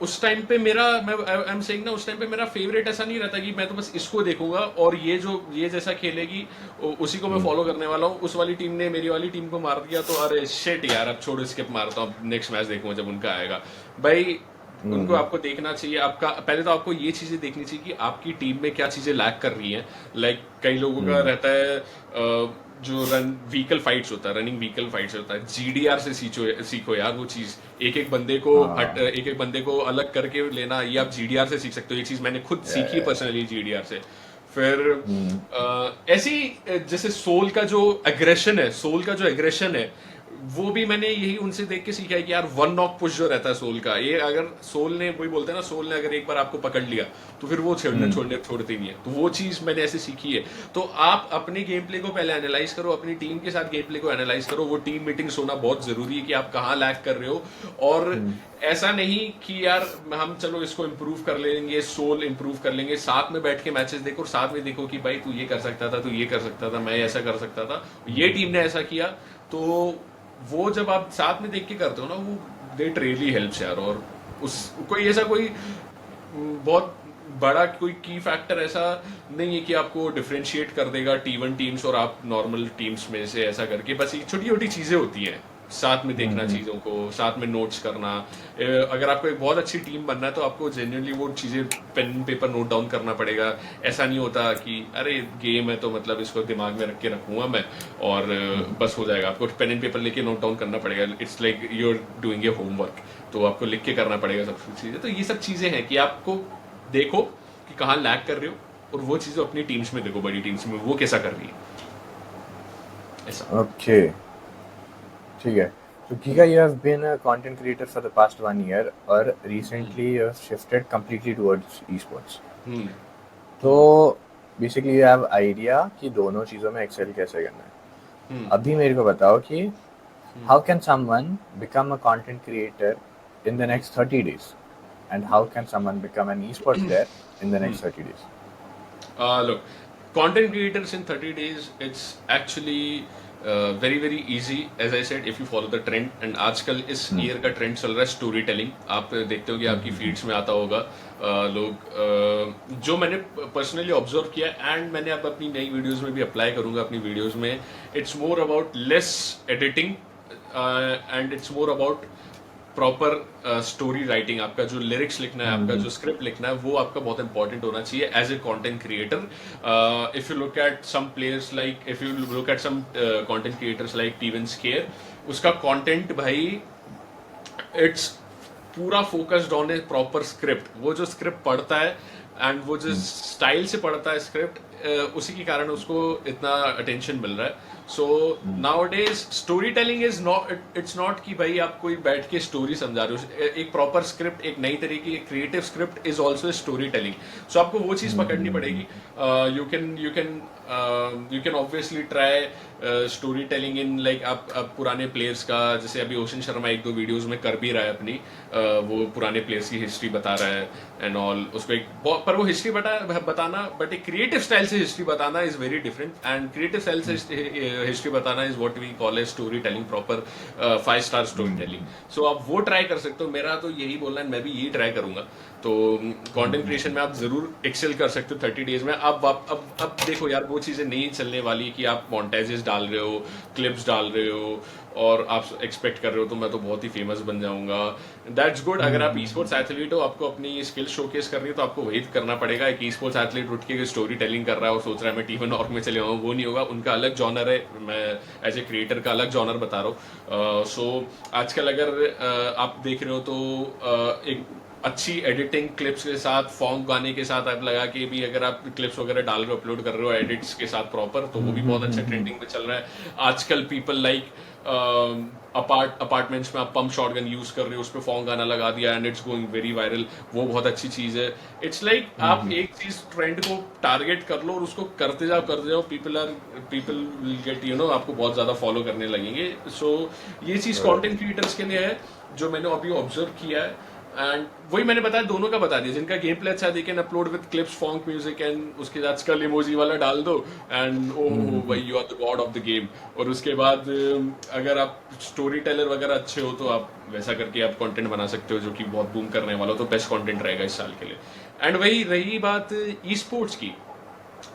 उस टाइम पे आई एम सेइंग ना, उस टाइम पे मेरा फेवरेट ऐसा नहीं रहता कि मैं तो बस इसको देखूंगा और ये जैसा खेलेगी उसी को मैं फॉलो करने वाला हूँ। उस वाली टीम ने मेरी वाली टीम को मार दिया तो अरे शिट यार अब छोड़ो स्किप मारता हूँ, नेक्स्ट मैच देखूंगा जब उनका आएगा। भाई उनको आपको देखना चाहिए, आपका पहले तो आपको ये चीजें देखनी चाहिए कि आपकी टीम में क्या चीजें लैक कर रही हैं। लाइक कई लोगों का रहता है जो व्हीकल फाइट्स होता है, रनिंग व्हीकल फाइट्स होता है, जीडीआर से सीखो यार वो चीज। एक एक बंदे को अलग करके लेना, ये आप जीडीआर से सीख सकते हो। ये चीज मैंने खुद सीखी पर्सनली जीडीआर से। फिर ऐसी जैसे सोल का जो एग्रेशन है वो भी मैंने यही उनसे देख के सीखा है कि यार वन नॉक पुश जो रहता है सोल का, ये अगर सोल ने, वही बोलते हैं ना, सोल ने अगर एक बार आपको पकड़ लिया तो फिर वो छोड़ती नहीं है, तो वो चीज मैंने ऐसे सीखी है। तो आप अपने गेम प्ले को पहले एनालाइज करो, अपनी टीम के साथ गेम प्ले को एनालाइज करो, वो टीम मीटिंग्स होना बहुत जरूरी है कि आप कहाँ लैग कर रहे हो। और ऐसा नहीं कि यार हम चलो इसको इम्प्रूव कर लेंगे, सोल इम्प्रूव कर लेंगे, साथ में बैठ के मैचेस देखो और साथ में देखो कि भाई तू ये कर सकता था, तू ये कर सकता था, मैं ऐसा कर सकता था, ये टीम ने ऐसा किया। तो वो जब आप साथ में देख के करते हो ना, वो देट रियली हेल्प्स यार। और उस कोई ऐसा कोई बहुत बड़ा कोई की फैक्टर ऐसा नहीं है कि आपको डिफरेंशिएट कर देगा T1 टीम्स और आप नॉर्मल टीम्स में से, ऐसा करके बस ये छोटी छोटी चीजें होती हैं, साथ में देखना चीजों को, साथ में नोट्स करना। अगर आपको एक बहुत अच्छी टीम बनना है तो आपको जेन्युइनली वो चीजें पेन पेपर नोट डाउन करना पड़ेगा। ऐसा नहीं होता कि अरे गेम है तो मतलब इसको दिमाग में रख के रखूंगा मैं और बस हो जाएगा। आपको पेन एंड पेपर लेके नोट डाउन करना पड़ेगा। It's like you are doing a homework, तो आपको लिख के करना पड़ेगा सब चीजें। तो ये सब चीजें हैं कि आपको देखो कि कहाँ लैग कर रहे हो, और वो चीजें अपनी टीम्स में देखो, बड़ी टीम्स में वो कैसा कर रही है, ऐसा। ओके, ठीक है। So Giga, you have been a content creator for the past 1 year, और recently you have shifted completely towards esports. हम्म तो basically you have idea कि दोनों चीजों में excel कैसे करना है। अभी मेरे को बताओ कि how can someone become a content creator in the next 30 days, and how can someone become an esports player in the next 30 days? Look, content creators in 30 days, it's actually very very easy, as I said, if you follow the trend. And आजकल इस year का trend चल रहा है story telling. आप देखते हो कि आपकी फीड्स में आता होगा लोग, जो मैंने पर्सनली ऑब्जर्व किया एंड मैंने अब अपनी नई वीडियोस में भी अप्लाई करूंगा अपनी वीडियोस में। It's more about less editing and it's more about proper story writing. आपका जो लिरिक्स लिखना है, आपका जो स्क्रिप्ट लिखना है, वो आपका बहुत इंपॉर्टेंट होना चाहिए as a content creator. If you look at some players like, if you look at some content creators like T1 Scare, उसका कंटेंट भाई इट्स पूरा focused on a proper script. वो जो स्क्रिप्ट पढ़ता है एंड वो जो स्टाइल से पढ़ता है स्क्रिप्ट, उसी के कारण उसको इतना अटेंशन मिल रहा है। So now days story telling is not, it's not कि भाई आप कोई बैठ के स्टोरी समझा रहे हो। एक प्रॉपर स्क्रिप्ट, एक नई तरीके की creative script is also story telling. So आपको वो चीज पकड़नी पड़ेगी। You can obviously try story telling in like आप पुराने प्लेयर्स का, जैसे अभी ओशन शर्मा एक दो वीडियोस में कर भी रहा है अपनी, वो पुराने प्लेयर्स की हिस्ट्री बता रहा है एंड ऑल। उसको एक पर वो हिस्ट्री बताना, बट एक क्रिएटिव स्टाइल से हिस्ट्री बताना is very different. And creative style से हिस्ट्री बताना is what we call a story telling, proper 5 star story telling. So आप वो ट्राई कर सकते हो। मेरा तो यही बोलना है, मैं भी यही ट्राई करूंगा। तो कंटेंट क्रिएशन में आप जरूर एक्सेल कर सकते हो 30 डेज में। अब देखो यार, वो चीजें नहीं चलने वाली कि आप मोंटेजेस डाल रहे हो, क्लिप्स डाल रहे हो और आप एक्सपेक्ट कर रहे हो तो मैं तो बहुत ही फेमस बन जाऊंगा। That's good. अगर आप ई स्पोर्ट्स एथलीट हो, आपको अपनी स्किल शोकेस करनी है, तो आपको वही करना पड़ेगा। एक ई स्पोर्ट्स एथलीट उठ के स्टोरी टेलिंग कर रहा है और सोच रहा है मैं T1 ऑर्ग में चले जाऊँ, वो नहीं होगा। उनका अलग जॉनर है, मैं एज ए क्रिएटर का अलग जॉनर बता रहा हूँ। सो आजकल अगर आप देख रहे हो तो एक अच्छी एडिटिंग क्लिप्स के साथ, फॉन्ग गाने के साथ आप लगा के भी अगर आप क्लिप्स वगैरह डाल रहे हो, अपलोड कर रहे हो एडिट्स के साथ प्रॉपर, तो वो भी बहुत अच्छा ट्रेंडिंग पे चल रहा है आजकल। पीपल लाइक अपार्टमेंट्स में आप पंप शॉटगन यूज कर रहे हो, उस पर फॉन्ग गाना लगा दिया and it's going very viral. वो बहुत अच्छी चीज है। इट्स लाइक आप एक चीज ट्रेंड को टारगेट कर लो और उसको करते जाओ। People will get, you know, आपको बहुत ज्यादा फॉलो करने लगेंगे। सो ये चीज कंटेंट क्रिएटर्स के लिए है जो मैंने अभी ऑब्जर्व किया है। एंड वही मैंने बताया, दोनों का बता दिया। जिनका गेम प्ले अच्छा, they can upload with clips, phonk music and उसके साथ स्कल इमोजी वाला डाल दो एंड ओ भाई you are the god of the game. और उसके बाद अगर आप स्टोरी टेलर वगैरह अच्छे हो तो आप वैसा करके आप कंटेंट बना सकते हो जो कि बहुत बूम करने वाला हो, तो बेस्ट कंटेंट रहेगा इस साल के लिए। एंड वही रही बात ई स्पोर्ट्स की,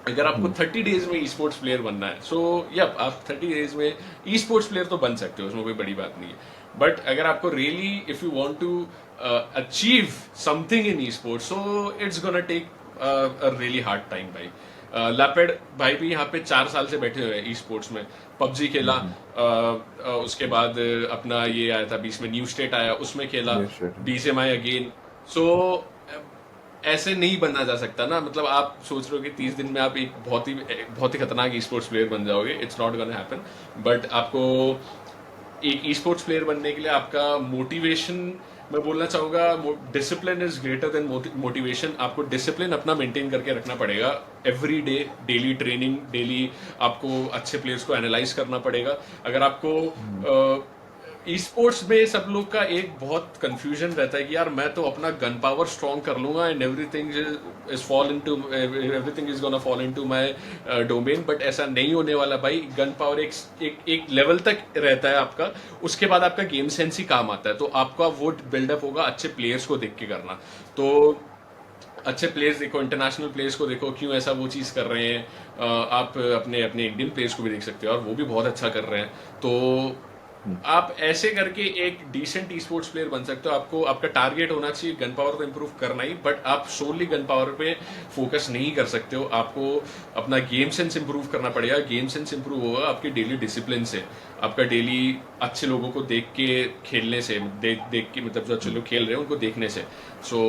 अगर आपको 30 डेज में ई स्पोर्ट्स प्लेयर बनना है, सो यप आप 30 डेज में ई स्पोर्ट्स प्लेयर तो बन सकते हो, उसमें कोई बड़ी बात नहीं है। बट अगर आपको really, if you want to achieve something in esports, so it's gonna take a really hard time भाई। लैपेड भाई भी यहाँ पे 4 साल से बैठे हुए हैं ई स्पोर्ट्स में। पबजी खेला, उसके बाद अपना ये आया था बीच में न्यू स्टेट आया, उसमें खेला, BGMI अगेन। सो ऐसे नहीं बनना जा सकता ना। मतलब आप सोच रहे हो कि 30 दिन में आप एक बहुत ही खतरनाक ई स्पोर्ट्स प्लेयर बन जाओगे, it's not gonna happen. But आपको एक ई स्पोर्ट्स प्लेयर बनने के लिए आपका मोटिवेशन, मैं बोलना चाहूंगा discipline is greater than motivation. आपको डिसिप्लिन अपना मेंटेन करके रखना पड़ेगा every day, daily training, daily आपको अच्छे प्लेयर्स को एनालाइज करना पड़ेगा। अगर आपको ई स्पोर्ट्स में सब लोग का एक बहुत कंफ्यूजन रहता है कि यार मैं तो अपना गन पावर स्ट्रॉन्ग कर लूंगा and everything is gonna fall into my domain, but ऐसा नहीं होने वाला भाई। गन पावर एक लेवल तक रहता है आपका, उसके बाद आपका गेम सेंस ही काम आता है। तो आपका वो बिल्डअप होगा अच्छे प्लेयर्स को देख के करना। तो अच्छे प्लेयर्स देखो, इंटरनेशनल प्लेयर्स को देखो क्यों ऐसा वो चीज़ कर रहे हैं। आप अपने अपने इंडियन प्लेयर्स को भी देख सकते हो और वो भी बहुत अच्छा कर रहे हैं। तो आप ऐसे करके एक डिसेंट ई स्पोर्ट्स प्लेयर बन सकते हो। आपको आपका टारगेट होना चाहिए गन पावर को इम्प्रूव करना ही, बट आप सोनली गन पावर पे फोकस नहीं कर सकते हो। आपको अपना गेम सेंस इम्प्रूव करना पड़ेगा। गेम सेंस इम्प्रूव होगा आपके डेली डिसिप्लिन से, आपका डेली अच्छे लोगों को देख के खेलने से, देख के मतलब जो अच्छे लोग खेल रहे हैं उनको देखने से। So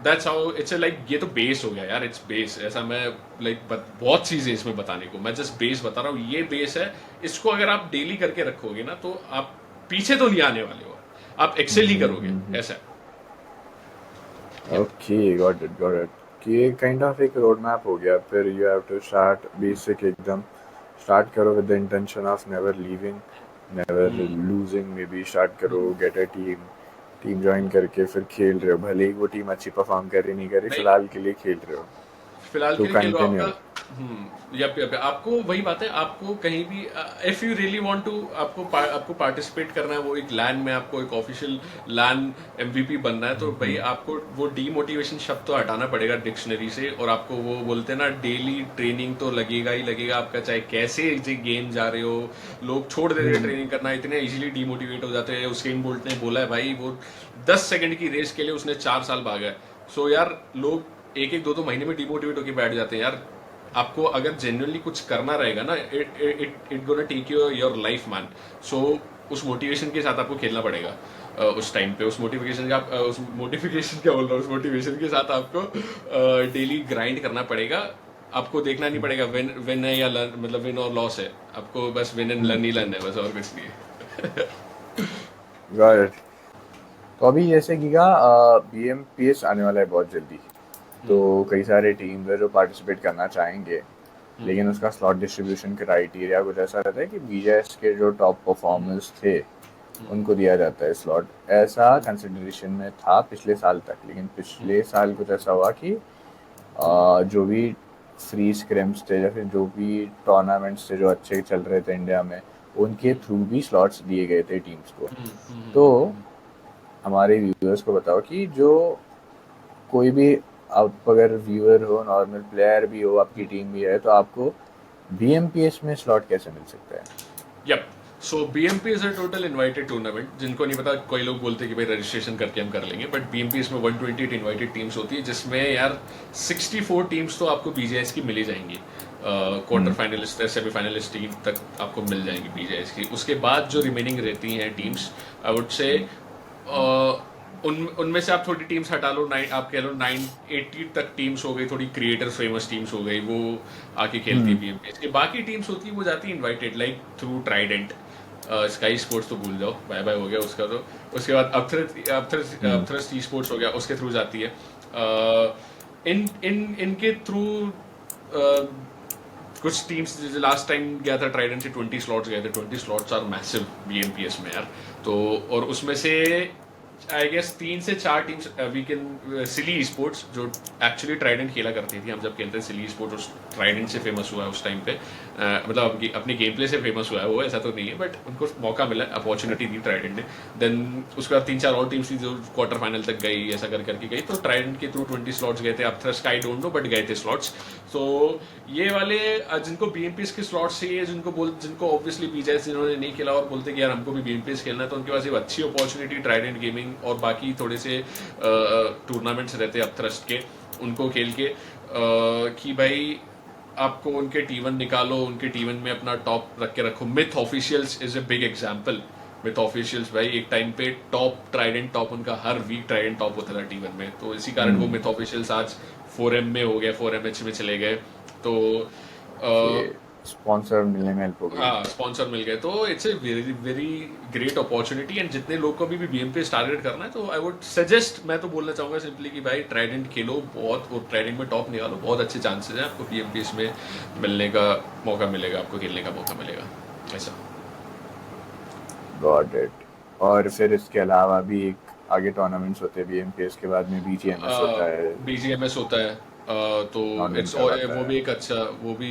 that's how it's like, ये तो बेस हो गया यार, इट्स बेस। ऐसा मैं लाइक बहुत चीजें इसमें बताने को, मैं जस्ट बेस बता रहा हूँ, ये बेस है। इसको अगर आप डेली करके रखोगे ना तो आप पीछे तो नहीं आने वाले हो, आप एक्सेल ही करोगे। ऐसा है। ओके, गॉट इट कि ये काइंड ऑफ एक रोड मैप हो गया। फिर you have to start basic एकदम, स्टार्ट करो with the intention of never leaving, never losing. Maybe start करो, गेट अ टीम ज्वाइन करके फिर खेल रहे हो, भले ही वो टीम अच्छी परफॉर्म करे नहीं करे, नहीं, फिलहाल के लिए खेल रहे हो फिलहाल टू के लिए खेलो आपका। कंटिन्यू। यप, आपको वही बात है, आपको कहीं भी if you really want to, आपको पार्टिसिपेट करना है वो एक लैन में, आपको एक ऑफिशियल लैन एमवीपी बनना है, तो भाई आपको वो डीमोटिवेशन शब्द तो हटाना पड़ेगा डिक्शनरी से। और आपको वो बोलते हैं ना, डेली ट्रेनिंग तो लगेगा ही लगेगा आपका, चाहे कैसे गेम जा रहे हो। लोग छोड़ देते हैं ट्रेनिंग करना, इतने इजीली डीमोटिवेट हो जाते हैं। उसेन बोल्ट ने बोला है भाई, वो 10 सेकंड की रेस के लिए उसने 4 साल भागा है। सो यार लोग एक एक 2 महीने में डिमोटिवेट होकर बैठ जाते हैं यार। आपको अगर जेन्युइनली कुछ करना रहेगा ना, it gonna take your life man. So उस मोटिवेशन के साथ आपको खेलना पड़ेगा। उस टाइम पे उस मोटिवेशन का उस मोटिफिकेशन क्या बोल रहा हूँ, उस मोटिवेशन के साथ आपको डेली ग्राइंड करना पड़ेगा। आपको देखना नहीं पड़ेगा विन है या लर्न, मतलब विन और लॉस है। आपको बस win and learn he learn है, बस और कुछ नहीं गॉट इट। तो अभी जैसे कि BMPS आने वाला है बहुत जल्दी, तो कई सारे टीम्स है जो पार्टिसिपेट करना चाहेंगे, लेकिन उसका स्लॉट डिस्ट्रीब्यूशन क्राइटेरिया कुछ ऐसा रहता है कि BJS के जो टॉप परफॉर्मर्स थे उनको दिया जाता है स्लॉट। ऐसा कंसिडरेशन में था पिछले साल तक, लेकिन पिछले साल कुछ ऐसा हुआ कि जो भी फ्री स्क्रिम्स थे या फिर जो भी टूर्नामेंट्स थे जो अच्छे चल रहे थे इंडिया में, उनके थ्रू भी स्लॉट्स दिए गए थे टीम्स को। तो हमारे व्यूअर्स को बताओ कि जो कोई भी, आप अगर व्यूअर हो, नॉर्मल प्लेयर भी हो, आपकी टीम भी है, तो आपको BMPS में स्लॉट कैसे मिल सकता है? Yep, so BMP is a total invited tournament. जिनको नहीं पता, कोई लोग बोलते हैं कि भाई रजिस्ट्रेशन करके हम कर लेंगे, बट बीएमपी इसमें 128 इनवाइटेड टीम्स होती है, जिसमें यार 64 टीम्स तो आपको बीजेएस की मिली जाएंगी। क्वार्टर फाइनलिस्ट, सेमीफाइनलिस्ट टीम तक आपको मिल जाएंगी बीजेएस की। उसके बाद जो रिमेनिंग रहती हैं टीम्स, आई वुड से उनमें से आप थोड़ी टीम्स हटा लो, आप कह लो 980 तक टीम्स हो गई, थोड़ी क्रिएटर फेमस टीम्स हो गई, वो आके खेलती है बीएमपी। इसके बाकी टीम्स होती है वो जाती है invited, like through Trident. Sky sports तो भूल जाओ, बाय बाय हो गया उसका। तो उसके बाद अपथ्रस्ट ई स्पोर्ट्स हो गया, उसके थ्रू जाती है। इनके थ्रू कुछ टीम्स, लास्ट टाइम गया था ट्राइडेंट से 20 स्लॉट्स गए थे। 20 स्लॉट्स आर मैसिव बीएमपीएस में यार। तो और उसमें से आई गेस 3 से 4 teams we can, Silly Sports जो एक्चुअली ट्राइडेंट खेला करती थी, हम जब खेलते थे सिली स्पोर्ट्स, उस ट्राइडेंट से फेमस हुआ है उस टाइम पे। मतलब अपने गेम प्ले से फेमस हुआ है वो, ऐसा तो नहीं है, बट उनको मौका मिला, अपॉर्चुनिटी दी ट्राइडेंट ने। देन उसके बाद 3-4 और टीम्स थी जो क्वार्टर फाइनल तक गई, ऐसा करके गई। तो ट्राइडेंट के थ्रू 20 स्लॉट्स गए थे। अब thrust I don't know, but गए थे स्लॉट्स। तो ये वाले जिनको बीएमपीएस के स्लॉट्स चाहिए, जिनको ऑब्वियसली बीजेएस जिन्होंने नहीं खेला और बोलते कि यार हमको भी बीएमपीएस खेलना है, तो उनके पास एक अच्छी अपॉर्चुनिटी ट्राइडेंट गेमिंग और बाकी थोड़े से टूर्नामेंट्स रहते हैं अब थ्रस्ट के, उनको खेल के कि भाई आपको उनके T1 निकालो, उनके T1 में अपना टॉप रख के रखो। Myth officials is a big example. Myth officials भाई एक टाइम पे टॉप, ट्राइडेंट टॉप, उनका हर वीक ट्राइडेंट टॉप होता था T1 में। तो इसी कारण वो मिथ ऑफिशियल्स आज 4M में हो गए, 4MH में चले गए। तो स्पॉन्सर मिलने में हेल्प हो गई। हाँ स्पॉन्सर मिल गए तो it's a very very great opportunity. And जितने लोग को भी बीएमपीएस टारगेट करना है तो आई वुड सजेस्ट, मैं तो बोलना चाहूंगा सिंपली कि भाई ट्राइडेंट खेलो, बहुत वो ट्राइडेंट में टॉप निकालो, बहुत अच्छे चांसेस हैं आपको बीएमपीएस में मिलने का मौका मिलेगा, आपको खेलने का मौका मिलेगा ऐसा। Got it. और फिर इसके अलावा भी एक आगे टूर्नामेंट्स होते हैं, बीएमपीएस के बाद में बीजीएमएस होता है, बीजीएमएस होता है तो नॉन इट्स विंटर आता वो है। भी एक अच्छा, वो भी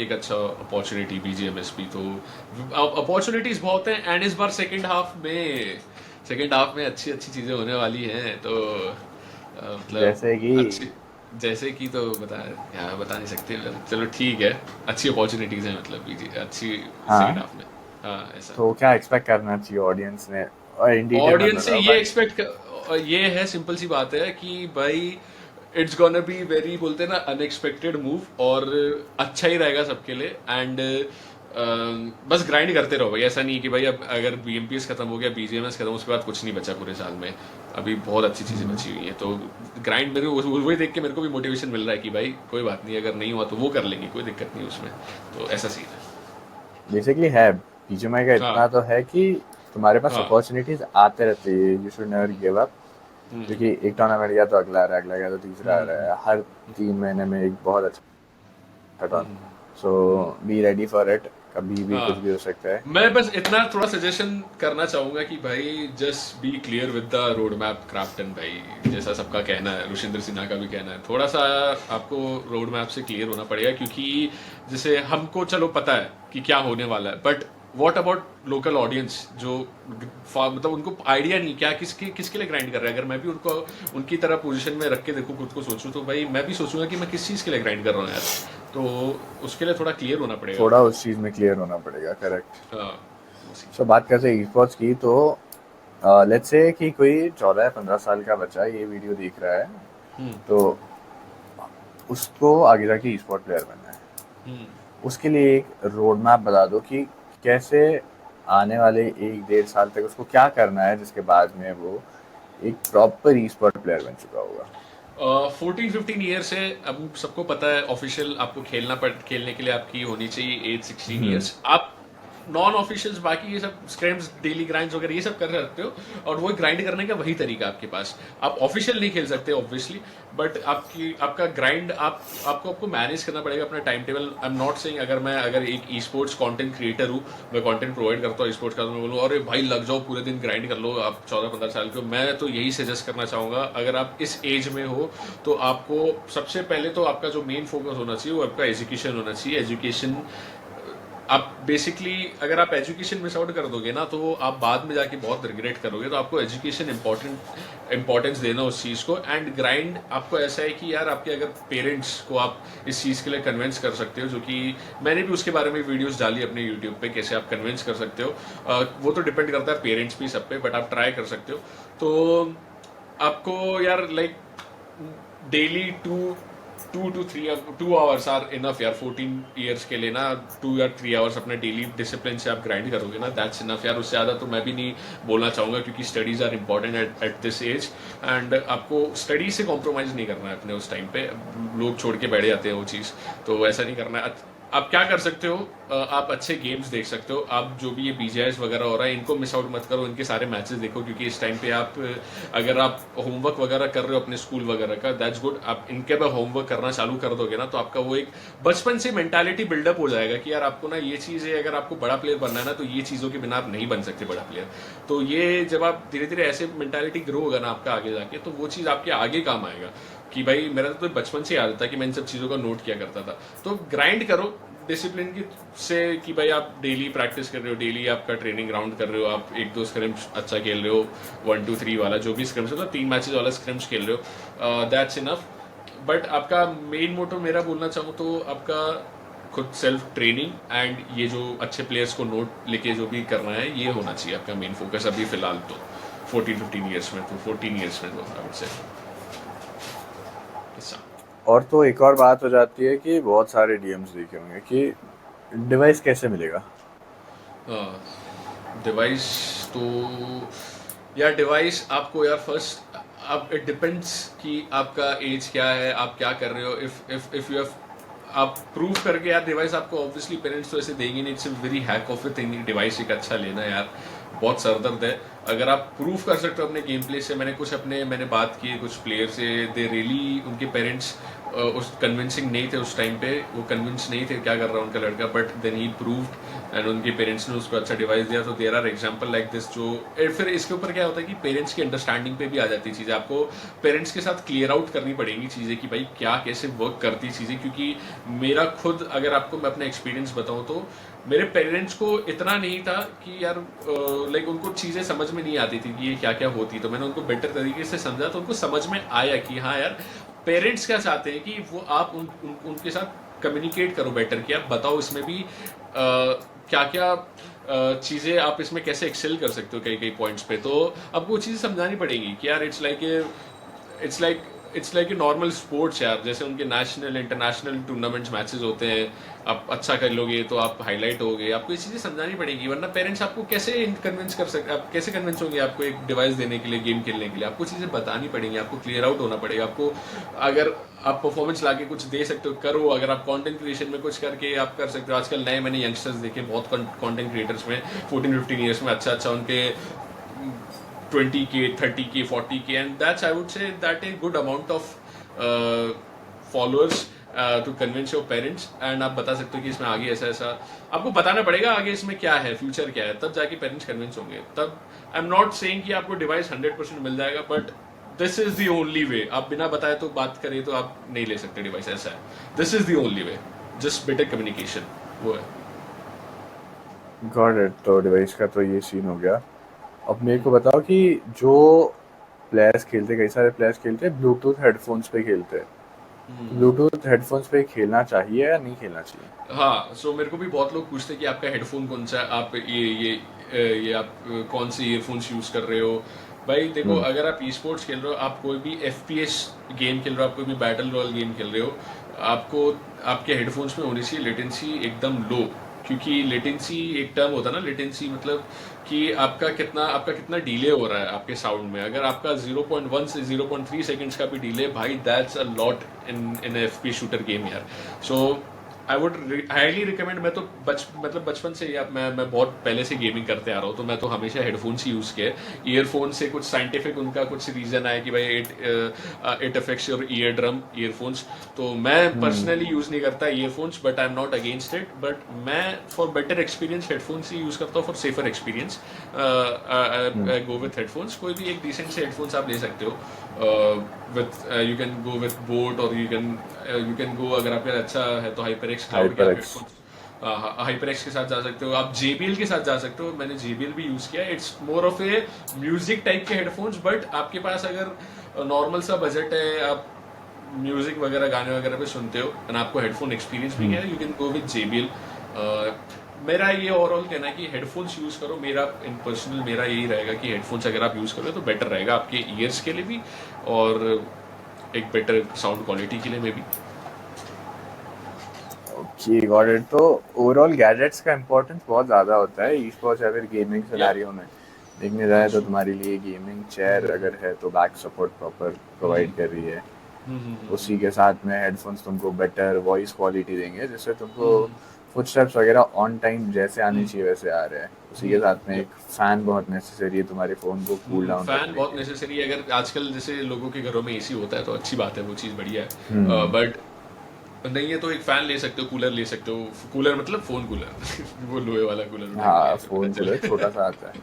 एक अच्छा अपॉर्चुनिटी बीजीएमएस भी। तो अपॉर्चुनिटीज बहुत हैं एंड इस बार सेकेंड हाफ में अच्छी अच्छी चीजें होने वाली हैं तो मतलब जैसे कि अच्छी, जैसे कि तो बता नहीं सकते, चलो ठीक है, अच्छी अपॉर्चुनिटीज हैं मतलब बीजी अच्छी सेकेंड हाँ, हाफ में। हाँ ऐसा। तो क्या एक्सपेक्ट करना चाहिए ऑडियंस ने, और इन डिटेल मत ऑडियंस से बताओ ये बट एक्सपेक्ट, ये है सिंपल सी बात है कि भाई इट्स गोना बी वेरी, बोलते हैं ना, अनएक्सपेक्टेड मूव, और अच्छा ही रहेगा सबके लिए। एंड बस ग्राइंड करते रहो भाई, ऐसा नहीं कि भाई अब अगर बीएमपीएस खत्म हो गया, बीजीएमएस खत्म, उसके बाद कुछ नहीं बचा पूरे साल में, अभी बहुत अच्छी चीजें बची हुई हैं। तो ग्राइंड मेरे वही देख के मेरे को भी मोटिवेशन मिल रहा है कि भाई कोई बात नहीं, अगर नहीं हुआ तो वो कर लेंगे, कोई दिक्कत नहीं उसमें। तो ऐसा सीन है। बेसिकली है बीजीएमआई का हाँ इतना तो है कि तुम्हारे पास हाँ। अपॉर्चुनिटीज आते रहती है, you should never give up. क्योंकि एक टूर्नामेंट गया तो अगला आ रहा है, अगला गया तो तीसरा आ रहा है, हर 3 महीने में एक बहुत अच्छा tournament. So be ready for it, कभी भी कुछ हाँ भी हो सकता है। मैं बस इतना थोड़ा सजेशन करना चाहूंगा कि भाई just be clear with the road map Krafton भाई, जैसा सबका कहना है, रुशिंदर सिन्हा का भी कहना है, थोड़ा सा आपको रोड मैप से क्लियर होना पड़ेगा। क्योंकि जैसे हमको चलो पता है कि क्या होने वाला है, but what about local audience जो मतलब उनको आइडिया नहीं क्या किसके लिए ग्राइंड कर रहा है। अगर मैं भी उनको उनकी तरह पोजीशन में रख के देखूँ खुद को सोचूं, तो भाई मैं भी सोचूंगा कि मैं किस चीज़ के लिए ग्राइंड कर रहा हूँ यार। तो उसके लिए थोड़ा क्लियर होना पड़ेगा। थोड़ा उस चीज में क्लियर होना पड़ेगा, करेक्ट। हाँ उसी। सो बात करते हैं ई स्पोर्ट्स की, तो लेट्स से कि कोई 14 या 15 साल का बच्चा ये वीडियो देख रहा है, हम्म तो उसको आगे जाके ई स्पोर्ट प्लेयर बनना है। हम्म उसके लिए एक रोड मैप बता दो कि कैसे आने वाले 1-1.5 साल तक उसको क्या करना है, जिसके बाद में वो एक प्रॉपर ई स्पोर्ट प्लेयर बन चुका होगा। 14-15 ईयर से, अब सबको पता है ऑफिशियल आपको खेलने के लिए आपकी होनी चाहिए एज 16 ईयर्स। आप नॉन ऑफिशियल्स बाकी ये सब स्क्रैम्स, डेली ग्राइंड्स वगैरह ये सब कर सकते हो, और वो ग्राइंड करने का वही तरीका आपके पास। आप ऑफिशियल नहीं खेल सकते ऑब्वियसली, बट आपका ग्राइंड आपको मैनेज करना पड़ेगा अपना time table. I am not saying अगर एक ई स्पोर्ट्स कॉन्टेंट क्रिएटर हूँ, मैं कॉन्टेंट प्रोवाइड करता हूँ ई स्पोर्ट्स का, तो मैं बोलूँ अरे भाई लग जाओ पूरे दिन ग्राइंड कर लो आप 14-15 साल के हो। मैं तो यही सजेस्ट करना चाहूँगा, अगर आप इस एज में हो तो आपको सबसे पहले तो आपका जो मेन फोकस होना चाहिए वो आपका एजुकेशन होना चाहिए। एजुकेशन आप बेसिकली, अगर आप एजुकेशन मिस आउट कर दोगे ना, तो आप बाद में जाके बहुत रिग्रेट करोगे। तो आपको एजुकेशन इंपॉर्टेंस देना उस चीज़ को। एंड ग्राइंड आपको ऐसा है कि यार आपके अगर पेरेंट्स को आप इस चीज़ के लिए कन्विंस कर सकते हो, जो कि मैंने भी उसके बारे में वीडियोस डाली अपने यूट्यूब पे, कैसे आप कन्विंस कर सकते हो। वो तो डिपेंड करता है पेरेंट्स भी सब पे, बट आप ट्राई कर सकते हो। तो आपको यार like daily 2 to 3 2 hours are enough यार 14 ईयर्स के लिए ना। 2 या 3 hours अपने डेली डिसिप्लिन से आप ग्राइंड करोगे ना, दैट्स इनफ यार। उससे ज़्यादा तो मैं भी नहीं बोलना चाहूँगा, क्योंकि studies are important at this age. And आपको स्टडी से कॉम्प्रोमाइज़ नहीं करना है अपने उस टाइम पे। लोग छोड़ के बैठ जाते हैं वो चीज़, तो ऐसा नहीं करना है। आप क्या कर सकते हो, आप अच्छे गेम्स देख सकते हो। आप जो भी ये बीजीआईएस वगैरह हो रहा है इनको मिस आउट मत करो, इनके सारे मैचेस देखो, क्योंकि इस टाइम पे आप अगर आप होमवर्क वगैरह कर रहे हो अपने स्कूल वगैरह का, दैट्स गुड। आप इनके पे होमवर्क करना चालू कर दोगे ना, तो आपका वो एक बचपन से मेंटालिटी बिल्डअप हो जाएगा कि यार आपको ना ये चीज़ है, अगर आपको बड़ा प्लेयर बनना है ना, तो ये चीज़ों के बिना आप नहीं बन सकते बड़ा प्लेयर। तो ये जब आप धीरे धीरे ऐसे मेंटालिटी ग्रो होगा ना आपका आगे जाके, तो वो चीज़ आपके आगे काम आएगा। कि भाई मेरा तो बचपन से याद था कि मैं इन सब चीज़ों का नोट किया करता था। तो ग्राइंड करो डिसिप्लिन की से, कि भाई आप डेली प्रैक्टिस कर रहे हो, डेली आपका ट्रेनिंग ग्राउंड कर रहे हो, आप 1-2 स्क्रिम्स अच्छा खेल रहे हो, 1-2-3 वाला जो भी स्क्रिम्स होता है, 3 मैचेस वाला स्क्रिम्स खेल रहे हो, दैट्स इनफ। बट आपका मेन मोटो मेरा बोलना चाहूँ तो आपका खुद सेल्फ ट्रेनिंग एंड ये जो अच्छे प्लेयर्स को नोट लेके जो भी करना है, ये होना चाहिए आपका मेन फोकस अभी फिलहाल तो 14-15 ईयर्स में। तो 14 ईयर्स में तो आई वुड से ऐसा। और तो एक और बात हो जाती है कि बहुत सारे डीएम्स देखे होंगे कि डिवाइस कैसे मिलेगा। डिवाइस तो यार, डिवाइस आपको यार फर्स्ट, आप इट डिपेंड्स कि आपका एज क्या है, आप क्या कर रहे हो। इफ यू हैव आप प्रूव करके यार डिवाइस आपको ऑब्वियसली पेरेंट्स तो ऐसे देंगे नहीं, it's very hack of a thing device एक अच्छा लेना यार, बहुत सरदर्द है। अगर आप प्रूव कर सकते हो अपने गेम प्ले से, मैंने बात की कुछ प्लेयर से, दे रियली उनके पेरेंट्स उस कन्विंसिंग नहीं थे उस टाइम पे, वो कन्विंस नहीं थे क्या कर रहा है उनका लड़का, but then he proved and उनके पेरेंट्स ने उसको अच्छा डिवाइस दिया। तो there are example like this जो फिर इसके ऊपर क्या होता है कि पेरेंट्स की अंडरस्टैंडिंग पे भी आ जाती है चीज़ें, आपको पेरेंट्स के साथ क्लियर आउट करनी पड़ेंगी चीज़ें कि भाई क्या कैसे वर्क करती चीज़ें। क्योंकि मेरा खुद अगर आपको मैं अपना एक्सपीरियंस बताऊँ तो मेरे पेरेंट्स को इतना नहीं था कि यार लाइक उनको चीज़ें समझ में नहीं आती थी कि ये क्या क्या होती, तो मैंने उनको बेटर तरीके से समझा तो उनको समझ में आया कि हाँ यार पेरेंट्स क्या चाहते हैं कि वो आप उनके साथ कम्युनिकेट करो बेटर, कि आप बताओ इसमें भी क्या क्या चीज़ें आप इसमें कैसे एक्सेल कर सकते हो कई कई पॉइंट्स पे। तो आपको वो चीज़ें समझानी पड़ेंगी कि यार it's like it's like a normal sports यार, जैसे उनके नेशनल इंटरनेशनल टूर्नामेंट्स मैचेस होते हैं, आप अच्छा कर लोगे तो आप हाईलाइट होगे, आपको ये चीज़ें समझानी पड़ेगी, वरना पेरेंट्स आपको कैसे कन्विंस कर सकते, आप कैसे कन्विंस होंगे आपको एक डिवाइस देने के लिए, गेम खेलने के लिए। आपको चीज़ें बतानी पड़ेंगी, आपको क्लियर आउट होना पड़ेगा। आपको अगर आप परफॉर्मेंस लाके कुछ दे सकते हो करो, अगर आप कंटेंट क्रिएशन में कुछ करके आप कर सकते हो। आजकल नए मैंने यंगस्टर्स देखे बहुत कंटेंट क्रिएटर्स में 14-15 ईयर्स में अच्छा अच्छा उनके 20K 30K 40K and that's I would say that a good amount of followers to convince your parents. And आप बता सकते हो कि इसमें आगे ऐसा ऐसा आपको बताना पड़ेगा, आगे इसमें क्या है, फ्यूचर क्या है, तब जाके पेरेंट्स कन्विंस होंगे। तब आई एम नॉट सेइंग कि आपको डिवाइस 100% मिल जाएगा, but this is the only way. आप बिना बताए तो बात करें तो आप नहीं ले सकते डिवाइस, ऐसा है। This is the only way, just better communication, वो है। Got it. तो डिवाइस का तो ये सीन हो गया। अब मेरे को बताओ कि जो प्लेयर्स खेलते, कई सारे प्लेयर्स खेलते हैं ब्लूटूथ हेडफोन्स पे खेलते हैं, तो ब्लूटूथ हेडफोन्स पे खेलना चाहिए या नहीं खेलना चाहिए? हाँ, सो मेरे को भी बहुत लोग पूछते हैं कि आपका हेडफोन कौन सा है, आप ये आप कौन से ईयरफोन्स यूज कर रहे हो। भाई देखो, अगर आप ई स्पोर्ट्स खेल रहे हो, आप कोई भी FPS गेम खेल रहे हो, आप कोई भी बैटल रॉयल गेम खेल रहे हो, आपको आपके हेडफोन्स में होनी चाहिए लेटेंसी एकदम लो। क्योंकि लेटेंसी एक टर्म होता है ना, लेटेंसी मतलब कि आपका कितना डिले हो रहा है आपके साउंड में। अगर आपका 0.1 से 0.3 सेकंड्स का भी डिले, भाई that's a lot in FPS shooter game यार। सो आई वुड हाईली रिकमेंड। मैं तो बचपन से ही मैं बहुत पहले से गेमिंग करते आ रहा हूँ, तो मैं तो हमेशा हेडफोन्स ही यूज़ किए। ईयरफोन से कुछ साइंटिफिक उनका कुछ रीज़न आया कि भाई it affects your ear drum earphones. तो मैं पर्सनली यूज़ नहीं करता earphones, but I am not against it. But मैं फॉर बेटर एक्सपीरियंस हेडफोन्स ही यूज़ करता हूँ, for safer experience I go with headphones. कोई भी एक डिसेंट से हेडफोन्स आप ले सकते हो with you can go with Boat, और you can go, अगर आपका अच्छा है तो HyperX क्लाउड के आप HyperX। हेडफोन्स HyperX के साथ जा सकते हो, आप JBL के साथ जा सकते हो। मैंने JBL भी यूज़ किया। It's more of A music type के हेडफोन्स, बट आपके पास अगर नॉर्मल सा बजट है, आप म्यूजिक वगैरह गाने वगैरह पे सुनते हो और आपको हेडफोन एक्सपीरियंस भी है, you can go with JBL। मेरा ये ओवरऑल कहना है कि हेडफोन्स यूज़ करो। मेरा इन पर्सनल मेरा यही रहेगा कि हेडफोन्स अगर आप यूज़ करो तो बेटर रहेगा आपके ईयर्स के लिए भी, और एक बेटर साउंड क्वालिटी के लिए में भी। Okay, got it. तो ओवरऑल गैजेट्स का इंपॉर्टेंस बहुत ज़्यादा होता है ई स्पोर्ट्स या फिर गेमिंग सिनेरियो में। देखने जाए तो तुम्हारे लिए गेमिंग चेयर अगर है तो बैक सपोर्ट प्रॉपर प्रोवाइड कर रही है, उसी के साथ में हेडफोन्स तुमको बेटर वॉइस क्वालिटी देंगे, जिससे तुमको फुटस्टेप्स वगैरह ऑन टाइम जैसे आनी चाहिए वैसे आ रहे हैं। उसी के साथ में एक फैन बहुत नेसेसरी है तुम्हारे फोन को कूल डाउन फैन रखने बहुत के लिए। नेसेसरी है। अगर आजकल जैसे लोगों के घरों में AC होता है तो अच्छी बात है, वो चीज़ बढ़िया है। बट नहीं है तो एक फैन ले सकते हो, कूलर ले सकते हो। कूलर मतलब फोन कूलर वो लोहे वाला कूलर हाँ, फोन कूलर छोटा सा आता है।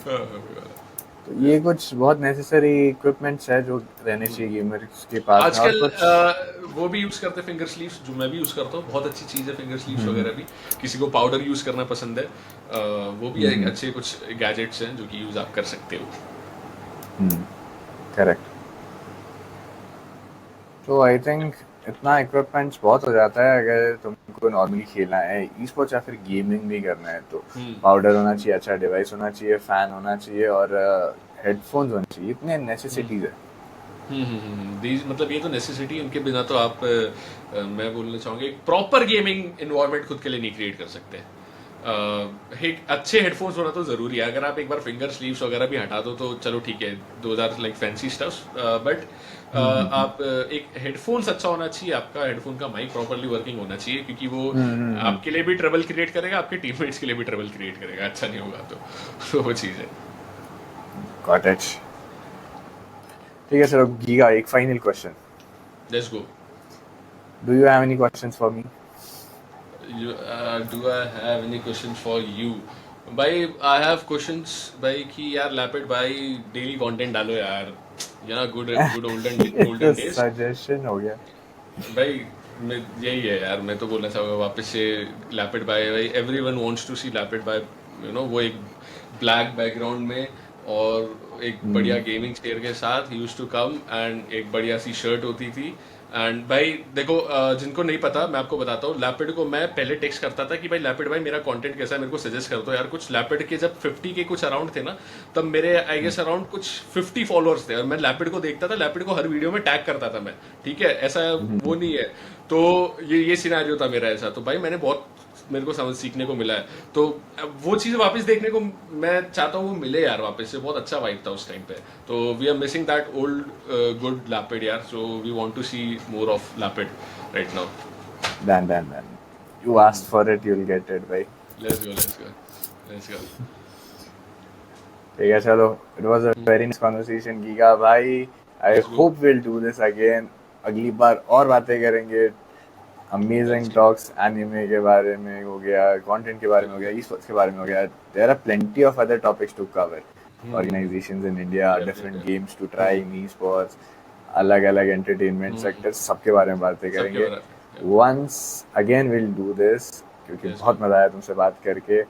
है। तो ये कुछ बहुत नेसेसरी इक्विपमेंट्स है जो रहने चाहिए गेमर्स के पास में। और आजकल कुछ वो भी यूज करते हैं फिंगर स्लीव्स, जो मैं भी यूज करता हूँ। बहुत अच्छी चीज़ है फिंगर स्लीव्स वगैरह भी। किसी को पाउडर यूज करना पसंद है, वो भी एक अच्छे कुछ गैजेट्स हैं जो कि यूज आप कर सकते हो। करेक्ट। तो आई थिंक इतना इक्विपमेंट्स बहुत हो जाता है अगर तुमको नॉर्मली खेलना है ई स्पोर्ट्स या फिर गेमिंग भी करना है तो। पाउडर होना चाहिए, अच्छा डिवाइस होना चाहिए, फैन होना चाहिए और हेडफोन्स होने चाहिए। इतने नेसेसिटीज है। मतलब ये तो नेसेसिटी, उनके बिना तो आप मैं बोलना चाहूँगा एक प्रॉपर गेमिंग इन्वायरमेंट खुद के लिए नहीं क्रिएट कर सकते। एक अच्छे हेडफोन्स होना तो जरूरी है। अगर आप एक बार फिंगर स्लीव्स वगैरह भी हटा दो तो चलो ठीक है, though are like fancy stuffs, but आप एक हेडफोन्स अच्छा होना चाहिए, आपका हेडफोन का माइक प्रॉपरली वर्किंग होना चाहिए, क्योंकि वो आपके लिए भी ट्रबल क्रिएट करेगा, आपके टीममेट्स के लिए भी ट्रबल क्रिएट करेगा, अच्छा नहीं होगा तो वो चीज़ है। Got it. ठीक है सर, गीगा, एक final question. Let's go. Do you have any questions for me? Do I have any question for you? भाई आई हैव क्वेश्चंस भाई कि यार लैपिड भाई डेली कंटेंट डालो यार, you know, good good olden ये तो गोल्डन डेज। सजेशन हो गया। भाई मैं यही है यार, मैं तो बोलना चाहूँगा वापस से लैपिड बाय। भाई एवरीवन वांट्स टू सी लैपिड बाय, यू नो, वो एक ब्लैक बैकग्राउंड में और एक बढ़िया गेमिंग चेयर के साथ यूज्ड टू कम, एंड एक बढ़िया सी शर्ट होती थी। एंड भाई देखो, जिनको नहीं पता मैं आपको बताता हूँ, लैपिड को मैं पहले टेक्स्ट करता था कि भाई लैपिड भाई मेरा कंटेंट कैसा है, मेरे को सजेस्ट कर दो यार कुछ। लैपिड के जब 50 के कुछ अराउंड थे ना, तब मेरे आई गेस अराउंड कुछ 50 फॉलोअर्स थे, और मैं लैपिड को देखता था, लैपिड को हर वीडियो में टैग करता था मैं, ठीक है, ऐसा वो नहीं है। तो ये सिनेरियो था मेरा ऐसा। तो भाई मैंने बहुत, मेरे को समझ सीखने को मिला है, तो वो चीज़ वापस देखने को मैं चाहता हूँ वो मिले यार वापस से। बहुत अच्छा वाइब था उस टाइम पे, तो we are missing that old good Lapid यार, so we want to see more of Lapid right now. Then. You asked for it, you'll get it, भाई। Let's go let's go let's go. ठीक है चलो, it was a very nice conversation Giga भाई। I let's go. hope we'll do this again। अगली बार और बातें करेंगे। Amazing talks anime के बारे में हो गया, कंटेंट के बारे में हो गया, ई-स्पोर्ट्स के बारे में हो गया। There are plenty of other topics to cover. Organisations in India, different games to try in esports, अलग अलग एंटरटेनमेंट सेक्टर्स, सबके बारे में बातें सबके करेंगे। बारे में। Once again will do this, क्योंकि Yes, बहुत मजा आया तुमसे बात करके।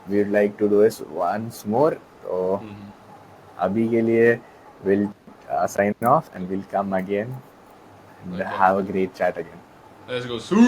We would like to do this once more. तो अभी के लिए will sign off and will come again and Okay. have a great chat again. Let's go. Sue!